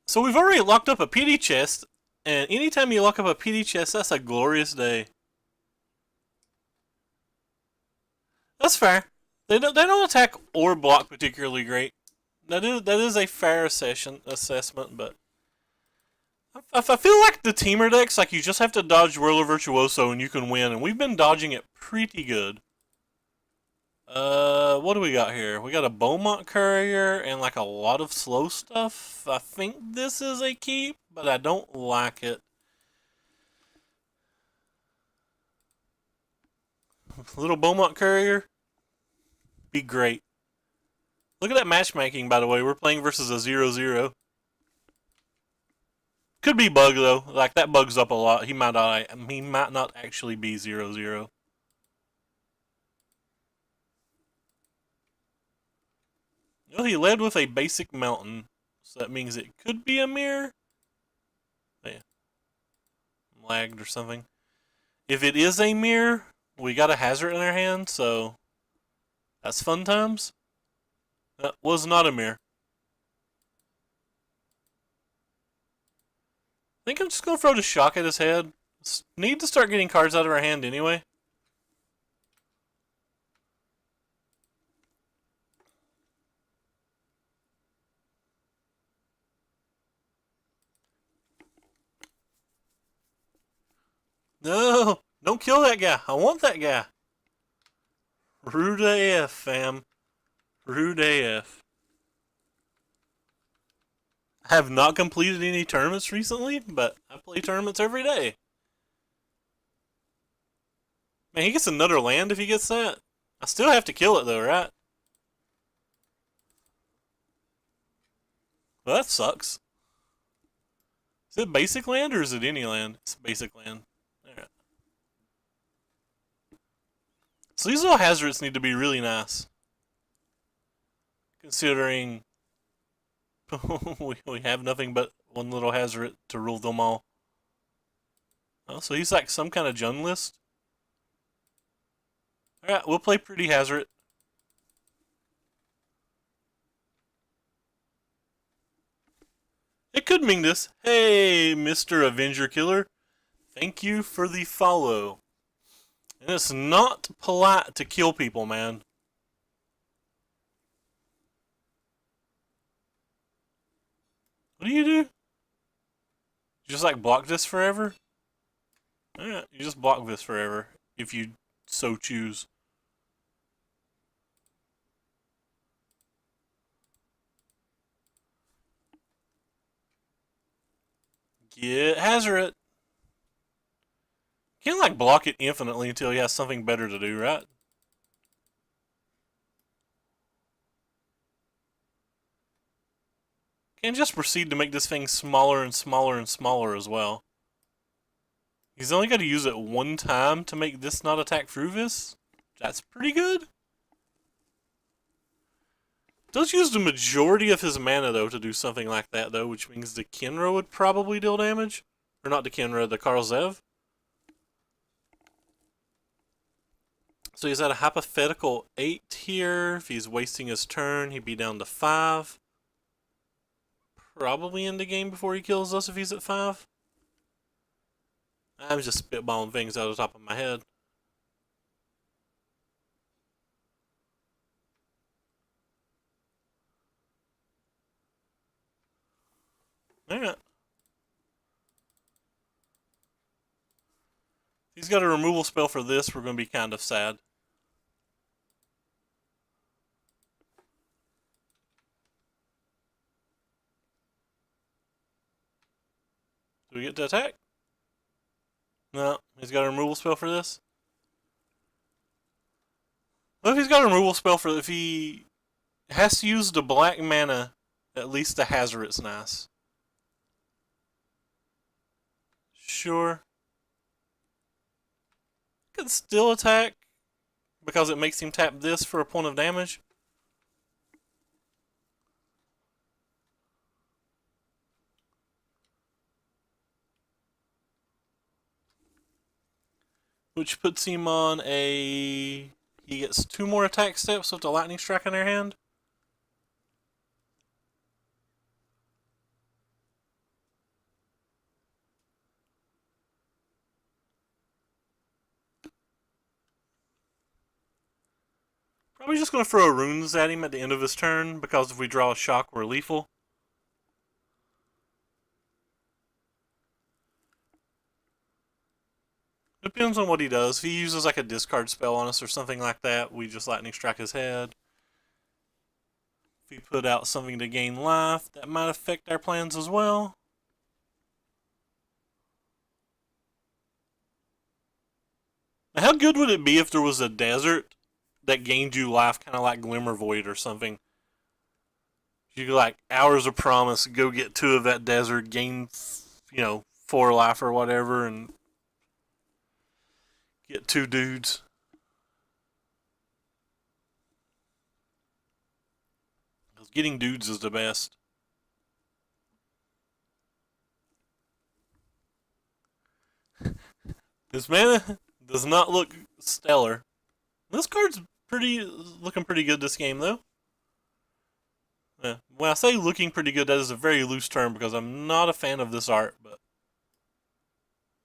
So we've already locked up a PD chest, and anytime you lock up a PD chest, that's a glorious day. That's fair. They don't attack or block particularly great. That is a fair assessment, but I feel like the teamer decks, like, you just have to dodge Whirler Virtuoso and you can win, and we've been dodging it pretty good. What do we got here? We got a Beaumont Courier and like a lot of slow stuff. I think this is a keep, but I don't like it. Little Beaumont Courier. Be great. Look at that matchmaking, by the way. We're playing versus a 0-0. Could be bug, though. Like, that bugs up a lot. He might not actually be 0-0. Well, he led with a basic mountain, so that means it could be a mirror. Yeah. Lagged or something. If it is a mirror, we got a hazard in our hand, so that's fun times. That was not a mirror. I think I'm just going to throw the shock at his head. Need to start getting cards out of our hand anyway. No, don't kill that guy. I want that guy. Rude AF, fam. Rude AF. I have not completed any tournaments recently, but I play tournaments every day. Man, he gets another land if he gets that. I still have to kill it though, right? Well, that sucks. Is it basic land or is it any land? It's basic land. Alright. So these little hazards need to be really nice. Considering we have nothing but one little hazard to rule them all. Oh, so he's like some kind of Jun list? Alright, we'll play Pretty Hazard. It could mean this. Hey, Mr. Avenger Killer. Thank you for the follow. And it's not polite to kill people, man. What do? You just like block this forever? Alright, you just block this forever, if you so choose. Get Hazard. Can't like block it infinitely until he has something better to do, right? Can't just proceed to make this thing smaller and smaller and smaller as well. He's only got to use it one time to make this not attack Fruvis. That's pretty good. Does use the majority of his mana, though, to do something like that, though, which means the Kenra would probably deal damage. Or not the Kenra, the Karl Zev. So he's at a hypothetical 8 here. If he's wasting his turn, he'd be down to 5. Probably end the game before he kills us if he's at 5. I'm just spitballing things out of the top of my head. Alright. If he's got a removal spell for this, we're going to be kind of sad. Do we get to attack? No, he's got a removal spell for this. Well, if he's got a removal spell for if he has to use the black mana, at least the Hazard's nice. Sure. Could still attack because it makes him tap this for a point of damage. Which puts him on a... He gets 2 more attack steps with the lightning strike in their hand. Probably just going to throw runes at him at the end of his turn, because if we draw a shock, we're lethal. Depends on what he does. If he uses like a discard spell on us or something like that, we just lightning strike his head. If he put out something to gain life, that might affect our plans as well. Now, how good would it be if there was a desert that gained you life, kind of like Glimmer Void or something? You could, like, Hours of Promise, go get 2 of that desert, gain, 4 life or whatever, and get 2 dudes. Because getting dudes is the best. This mana does not look stellar. This card's looking pretty good this game, though. Yeah. When I say looking pretty good, that is a very loose term because I'm not a fan of this art, but...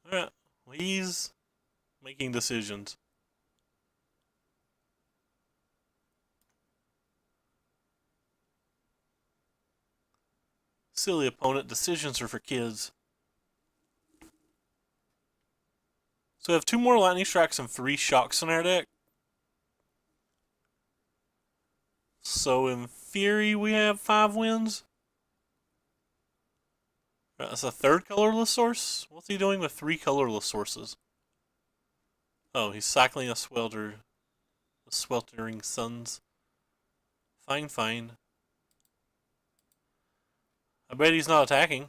Alright, well, he's making decisions. Silly opponent, decisions are for kids. So we have 2 more lightning strikes and 3 shocks in our deck. So in theory, we have 5 wins. That's a 3rd colorless source. What's he doing with 3 colorless sources? Oh, he's cycling a sweltering suns. Fine, fine. I bet he's not attacking.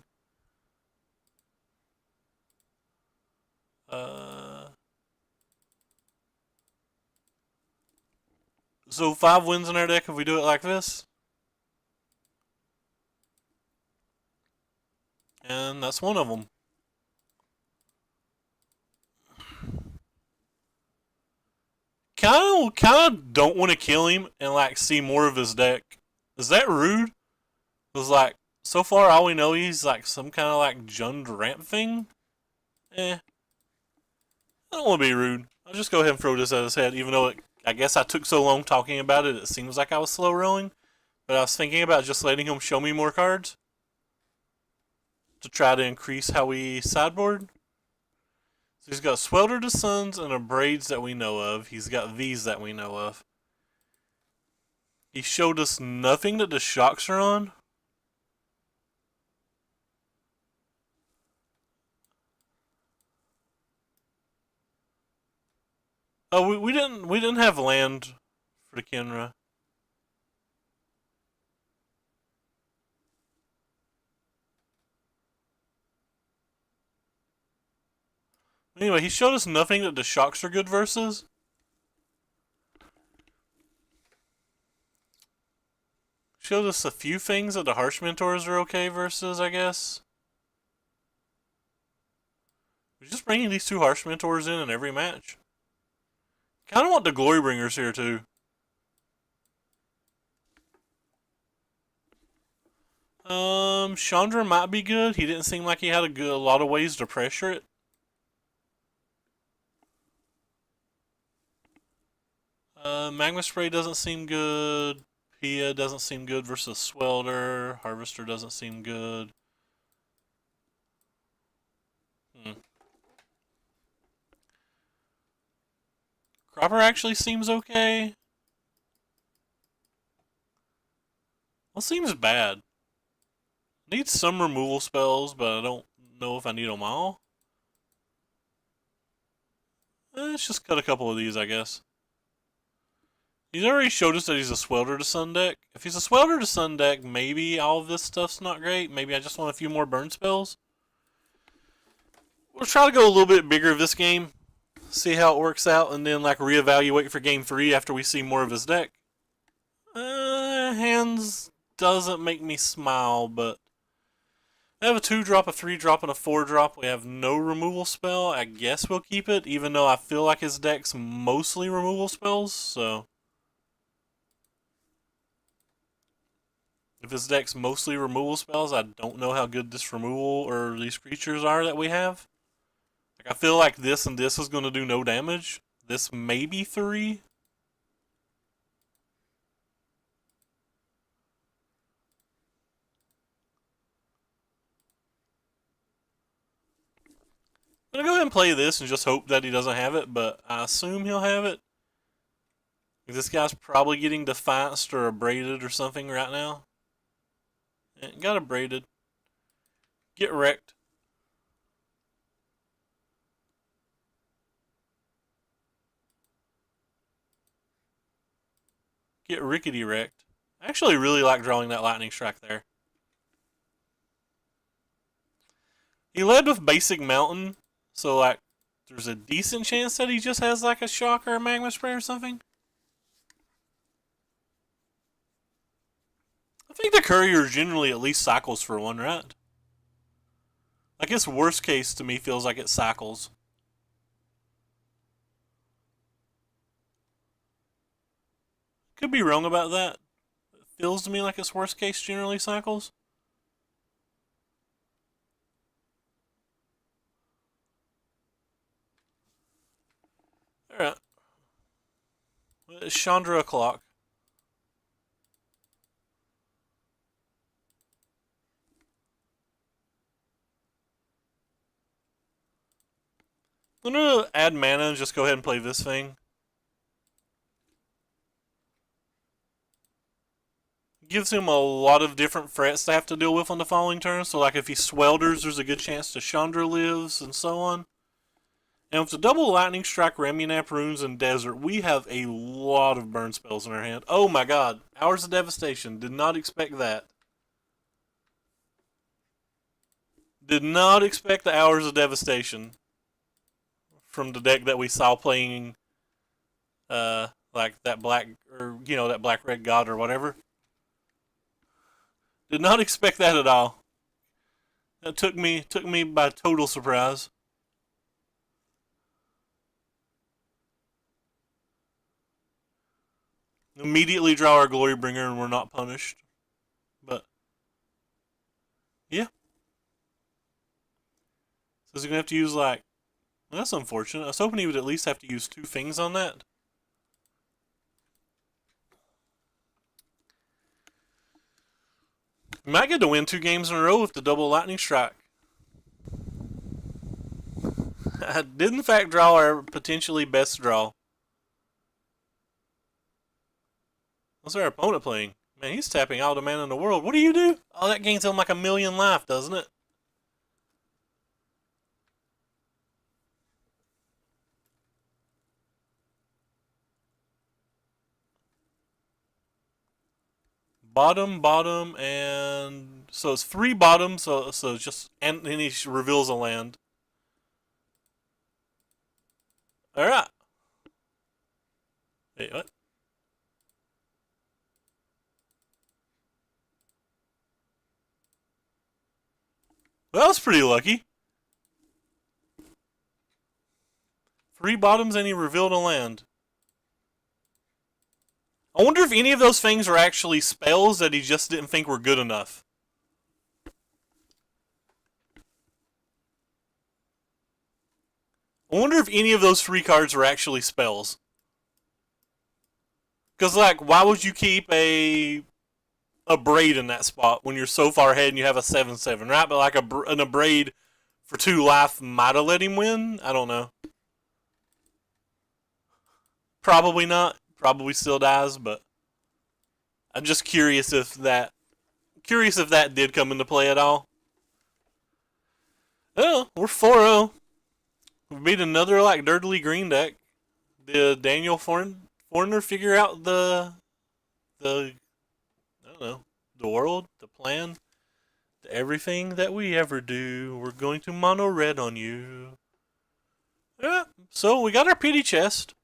So 5 wins in our deck if we do it like this. And that's one of them. Kind of don't want to kill him and like see more of his deck. Is that rude? Because like so far all we know he's like some kind of like Jund ramp thing. I don't want to be rude. I'll just go ahead and throw this at his head, even though I guess I took so long talking about it, it seems like I was slow rolling. But I was thinking about just letting him show me more cards to try to increase how we sideboard. So he's got Swelter to Suns and a Braids that we know of. He's got these that we know of. He showed us nothing that the shocks are on. Oh, we didn't have land for the Kenra. Anyway, he showed us nothing that the shocks are good versus. Showed us a few things that the Harsh Mentors are okay versus, I guess. We're just bringing these 2 Harsh Mentors in every match. Kind of want the Glory Bringers here too. Chandra might be good. He didn't seem like he had a lot of ways to pressure it. Magma Spray doesn't seem good. Pia doesn't seem good versus Swelder. Harvester doesn't seem good. Cropper actually seems okay. Well, seems bad. Needs some removal spells, but I don't know if I need them all. Let's just cut a couple of these, I guess. He's already showed us that he's a Swelder to Sun deck. If he's a Swelder to Sun deck, maybe all of this stuff's not great. Maybe I just want a few more burn spells. We'll try to go a little bit bigger this game. See how it works out, and then like reevaluate for game 3 after we see more of his deck. Hands doesn't make me smile, but I have a 2-drop, a 3-drop, and a 4-drop. We have no removal spell. I guess we'll keep it, even though I feel like his deck's mostly removal spells, so if his deck's mostly removal spells, I don't know how good this removal or these creatures are that we have. Like, I feel like this and this is going to do no damage. This may be 3. I'm going to go ahead and play this and just hope that he doesn't have it, but I assume he'll have it. This guy's probably getting Defianced or Abraded or something right now. Got Abraded. Get wrecked. Get rickety wrecked. I actually really like drawing that lightning strike there. He led with basic mountain, so like there's a decent chance that he just has like a shock or a magma spray or something. I think the courier generally at least cycles for one, right? I guess worst case to me feels like it cycles. Could be wrong about that. It feels to me like it's worst case generally cycles. Alright. It's Chandra o'clock. I'm gonna add mana and just go ahead and play this thing. Gives him a lot of different threats to have to deal with on the following turn. So like if he Swelders, there's a good chance to Chandra lives and so on. And with the double Lightning Strike, Ramunap Runes, and Desert, we have a lot of burn spells in our hand. Oh my god. Hours of Devastation. Did not expect that. Did not expect the Hours of Devastation from the deck that we saw playing like that black, or you know, that black red god or whatever. Did not expect that at all. That took me by total surprise. Immediately draw our Glory Bringer and we're not punished. But yeah. So he's gonna have to use like, well, that's unfortunate. I was hoping he would at least have to use 2 things on that. We might get to win 2 games in a row with the double Lightning Strike. I did in fact draw our potentially best draw. What's our opponent playing? Man, he's tapping all the mana in the world. What do you do? Oh, that gains him like 1,000,000 life, doesn't it? Bottom, and so it's 3 bottom, so just, and then he reveals a land. Alright. Wait, what? Well, that was pretty lucky. 3 bottoms and he revealed a land. I wonder if any of those things are actually spells that he just didn't think were good enough. I wonder if any of those 3 cards are actually spells. Because, like, why would you keep a braid in that spot when you're so far ahead and you have a 7/7, right? But like an abrade for 2 life might have let him win. I don't know. Probably not. Probably still dies, but I'm just curious if that did come into play at all. Oh, we're 4-0. We beat another like dirtily green deck. Did Daniel Foreigner figure out the I don't know, the world, the plan, everything that we ever do? We're going to mono red on you. Yeah, so we got our pity chest.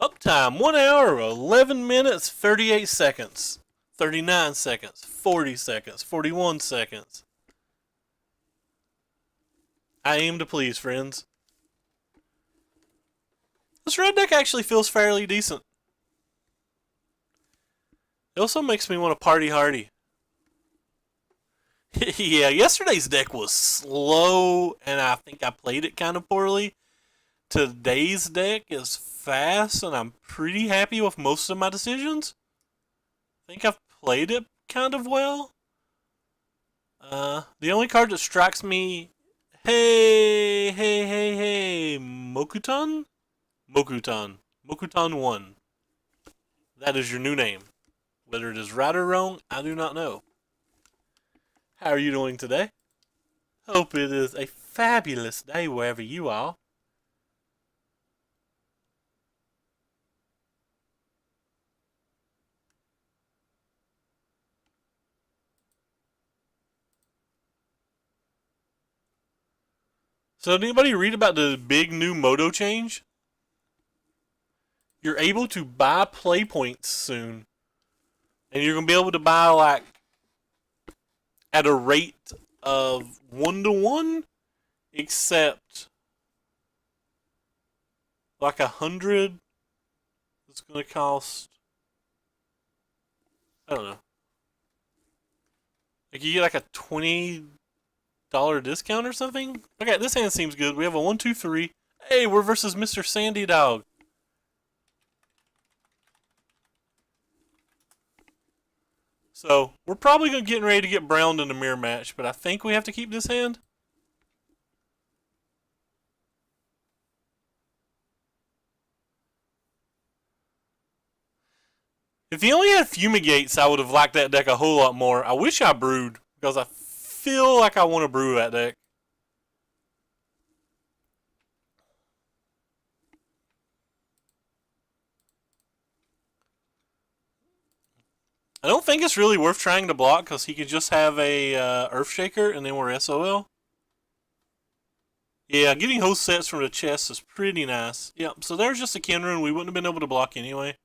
Uptime 1 hour, 11 minutes, 38 seconds, 39 seconds, 40 seconds, 41 seconds. I aim to please, friends. This red deck actually feels fairly decent. It also makes me want to party hardy. Yeah, yesterday's deck was slow, and I think I played it kind of poorly. Today's deck is fast, and I'm pretty happy with most of my decisions. I think I've played it kind of well. The only card that strikes me... Hey, Mokuton? Mokuton 1. That is your new name. Whether it is right or wrong, I do not know. How are you doing today? Hope it is a fabulous day wherever you are. So did anybody read about the big new Moto change? You're able to buy play points soon. And you're going to be able to buy like at a rate of 1-to-1, except like 100 it's going to cost, I don't know. Like you get like a $20 discount or something? Okay, this hand seems good. We have a 1-2-3. Hey, we're versus Mr. Sandy Dog. So, we're probably getting ready to get browned in the mirror match, but I think we have to keep this hand. If he only had Fumigates, I would have liked that deck a whole lot more. I wish I brewed, because I feel like I want to brew that deck. I don't think it's really worth trying to block because he could just have a Earthshaker and then we're SOL. Yeah, getting host sets from the chest is pretty nice. Yep, so there's just a Kenrun we wouldn't have been able to block anyway.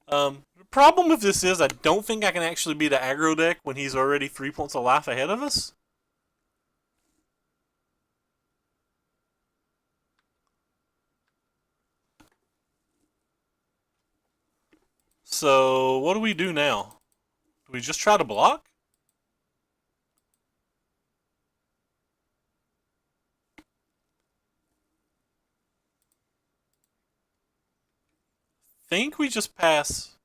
The problem with this is I don't think I can actually beat an aggro deck when he's already 3 points of life ahead of us. So, what do we do now? Do we just try to block? Think we just pass.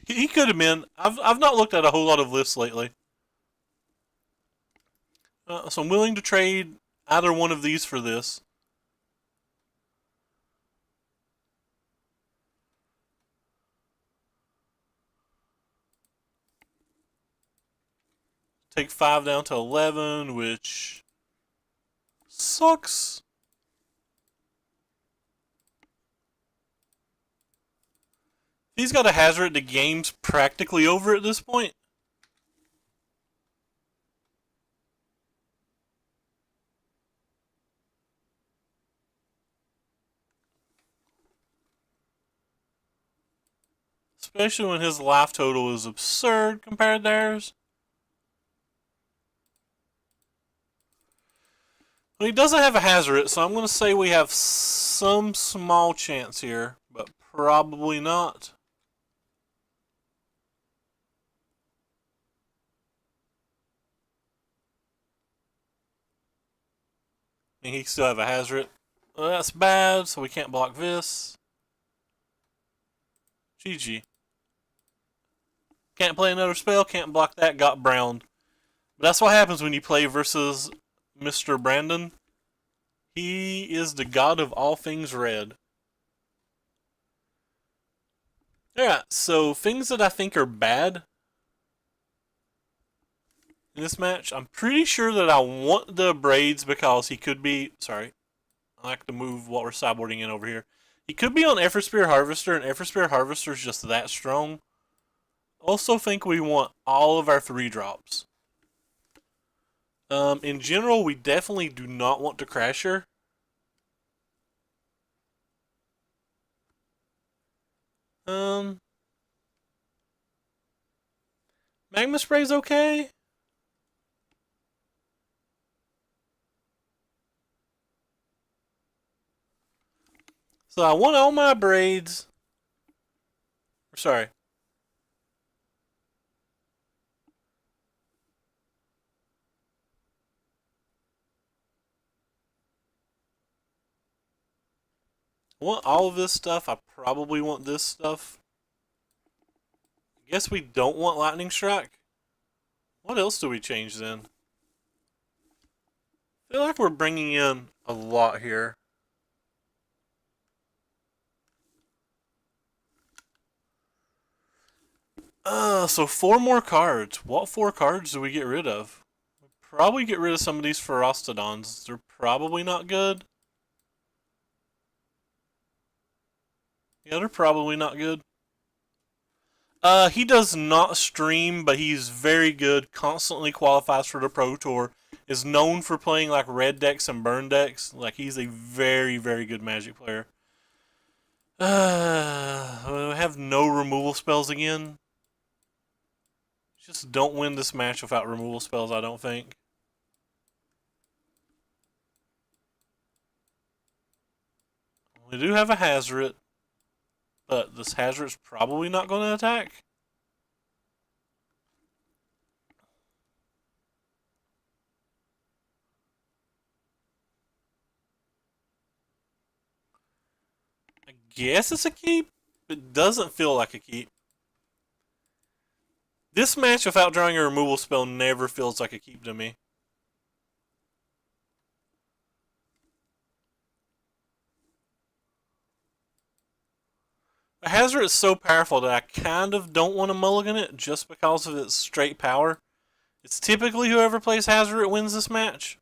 He could have been. I've not looked at a whole lot of lists lately. So I'm willing to trade either one of these for this. Take 5 down to 11, which sucks. He's got a hazard. The game's practically over at this point. Especially when his life total is absurd compared to theirs. Well, he doesn't have a hazard, so I'm going to say we have some small chance here, but probably not. And he still have a hazard. Well, that's bad, so we can't block this. GG. Can't play another spell, can't block that, got browned. But that's what happens when you play versus Mr. Brandon. He is the god of all things red. Alright, so things that I think are bad in this match. I'm pretty sure that I want the braids because he could be... Sorry. I like to move what we're sideboarding in over here. He could be on Effort Spear Harvester, and Effort Spear Harvester is just that strong. Also think we want all of our 3-drops. In general, we definitely do not want to Crasher. Magma Spray's okay. So I want all my braids. Sorry. I want all of this stuff. I probably want this stuff. I guess we don't want Lightning Strike. What else do we change then? I feel like we're bringing in a lot here. So 4 more cards. What 4 cards do we get rid of? Probably get rid of some of these Ferostodons. They're probably not good. Yeah, they're probably not good. He does not stream, but he's very good. Constantly qualifies for the Pro Tour. Is known for playing like red decks and burn decks. Like he's a very, very good Magic player. We have no removal spells again. Just don't win this match without removal spells, I don't think. We do have a Hazoret, but this Hazoret's probably not going to attack. I guess it's a keep. It doesn't feel like a keep. This match without drawing a removal spell never feels like a keep to me. The Hazoret is so powerful that I kind of don't want to mulligan it just because of its straight power. It's typically whoever plays Hazoret wins this match.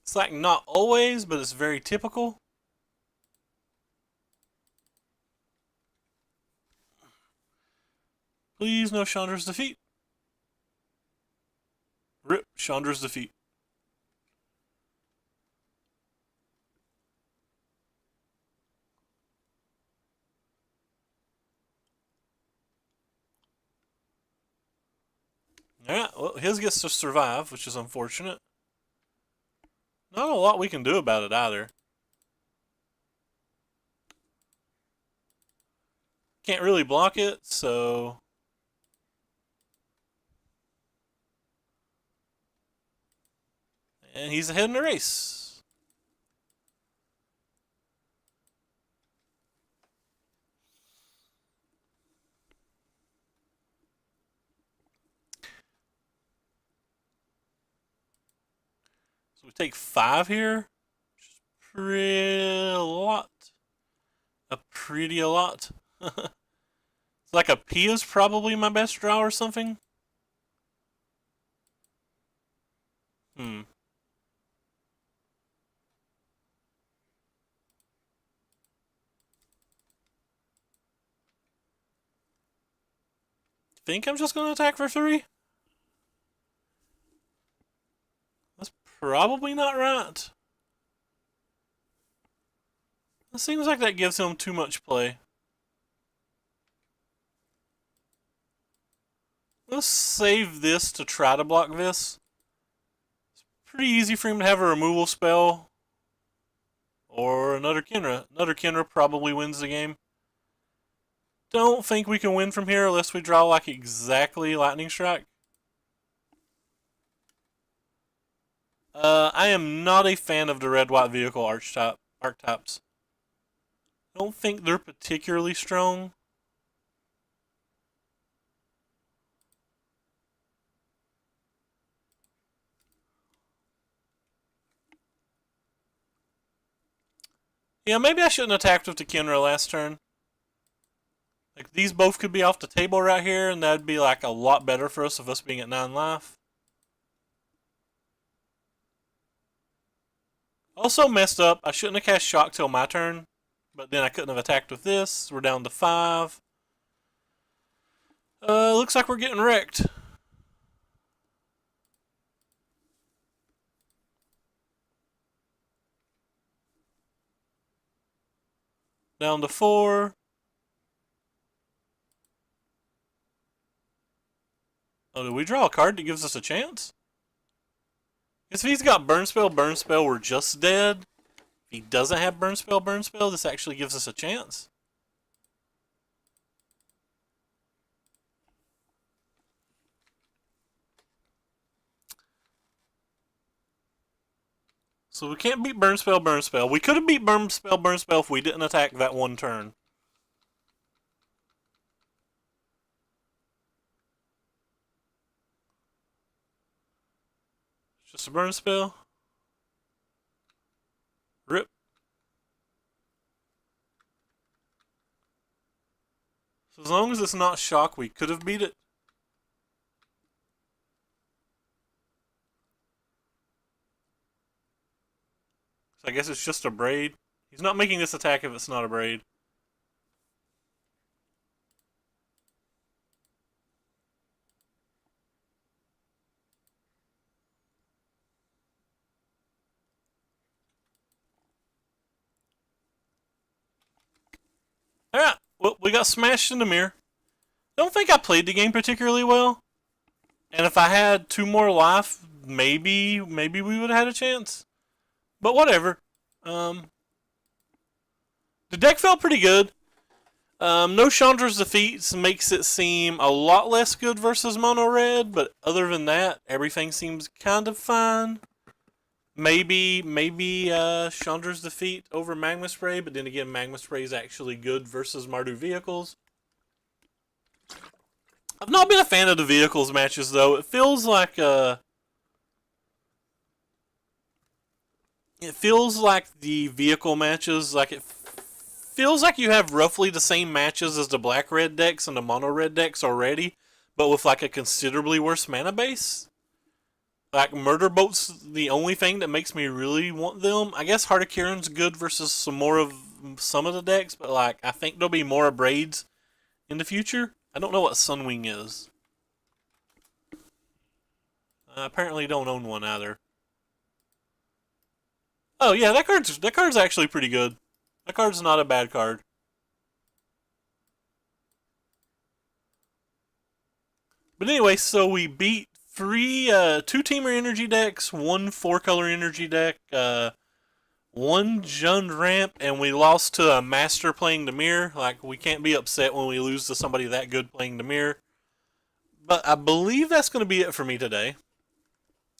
It's like not always, but it's very typical. Please, no Chandra's defeat. Rip Chandra's defeat. Alright, well, his gets to survive, which is unfortunate. Not a lot we can do about it either. Can't really block it, so... And he's ahead in the race. So we take 5 here. Which is pretty a lot. A lot. It's like a P is probably my best draw or something. Hmm. Think I'm just going to attack for 3? That's probably not right. It seems like that gives him too much play. Let's save this to try to block this. It's pretty easy for him to have a removal spell. Or another Kinra. Another Kinra probably wins the game. Don't think we can win from here unless we draw like exactly Lightning Strike. I am not a fan of the red-white vehicle archetypes. I don't think they're particularly strong. Yeah, maybe I shouldn't have attacked with the Kinra last turn. Like, these both could be off the table right here, and that'd be like a lot better for us of us being at 9 life. Also messed up. I shouldn't have cast Shock till my turn, but then I couldn't have attacked with this. We're down to 5. Looks like we're getting wrecked. Down to 4. Oh, did we draw a card that gives us a chance? Because if he's got Burn Spell, we're just dead. If he doesn't have Burn Spell, this actually gives us a chance. So we can't beat Burn Spell. We could have beat Burn Spell if we didn't attack that one turn. Just a Burn Spell. Rip. So as long as it's not Shock, we could have beat it. So I guess it's just a Braid. He's not making this attack if it's not a Braid. Alright, well, we got smashed in the mirror. Don't think I played the game particularly well. And if I had 2 more life, maybe we would have had a chance. But whatever. The deck felt pretty good. No Chandra's defeats makes it seem a lot less good versus Mono Red, but other than that, everything seems kind of fine. Maybe Chandra's defeat over Magma Spray, but then again, Magma Spray is actually good versus Mardu vehicles. I've not been a fan of the vehicles matches though. It feels like the vehicle matches, like it feels like you have roughly the same matches as the black-red decks and the mono-red decks already, but with like a considerably worse mana base. Like, Murder Boat's the only thing that makes me really want them. I guess Heart of Kiran's good versus some of the decks, but like, I think there'll be more Braids in the future. I don't know what Sunwing is. I apparently don't own one either. Oh yeah, that card's actually pretty good. That card's not a bad card. But anyway, so we beat 2-teamer energy decks, 1 4-color energy deck, 1 Jund ramp, and we lost to a master playing the mirror. Like, we can't be upset when we lose to somebody that good playing the mirror. But I believe that's going to be it for me today.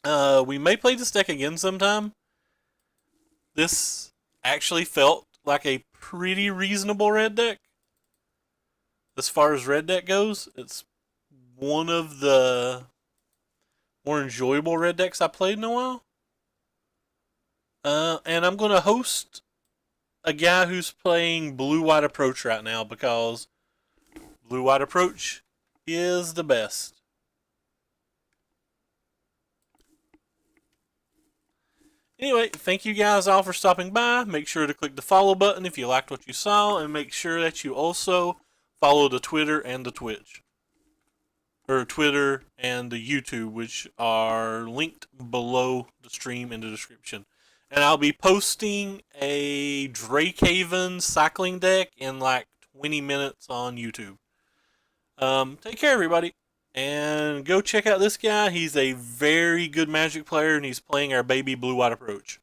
We may play this deck again sometime. This actually felt like a pretty reasonable red deck. As far as red deck goes, it's one of the more enjoyable red decks I played in a while. And I'm going to host a guy who's playing Blue-White Approach right now because Blue-White Approach is the best. Anyway, thank you guys all for stopping by. Make sure to click the follow button if you liked what you saw, and make sure that you also follow the Twitter and the Twitch. Or Twitter and the YouTube, which are linked below the stream in the description. And I'll be posting a Drakehaven cycling deck in like 20 minutes on YouTube. Take care, everybody. And go check out this guy. He's a very good Magic player, and he's playing our baby blue-white approach.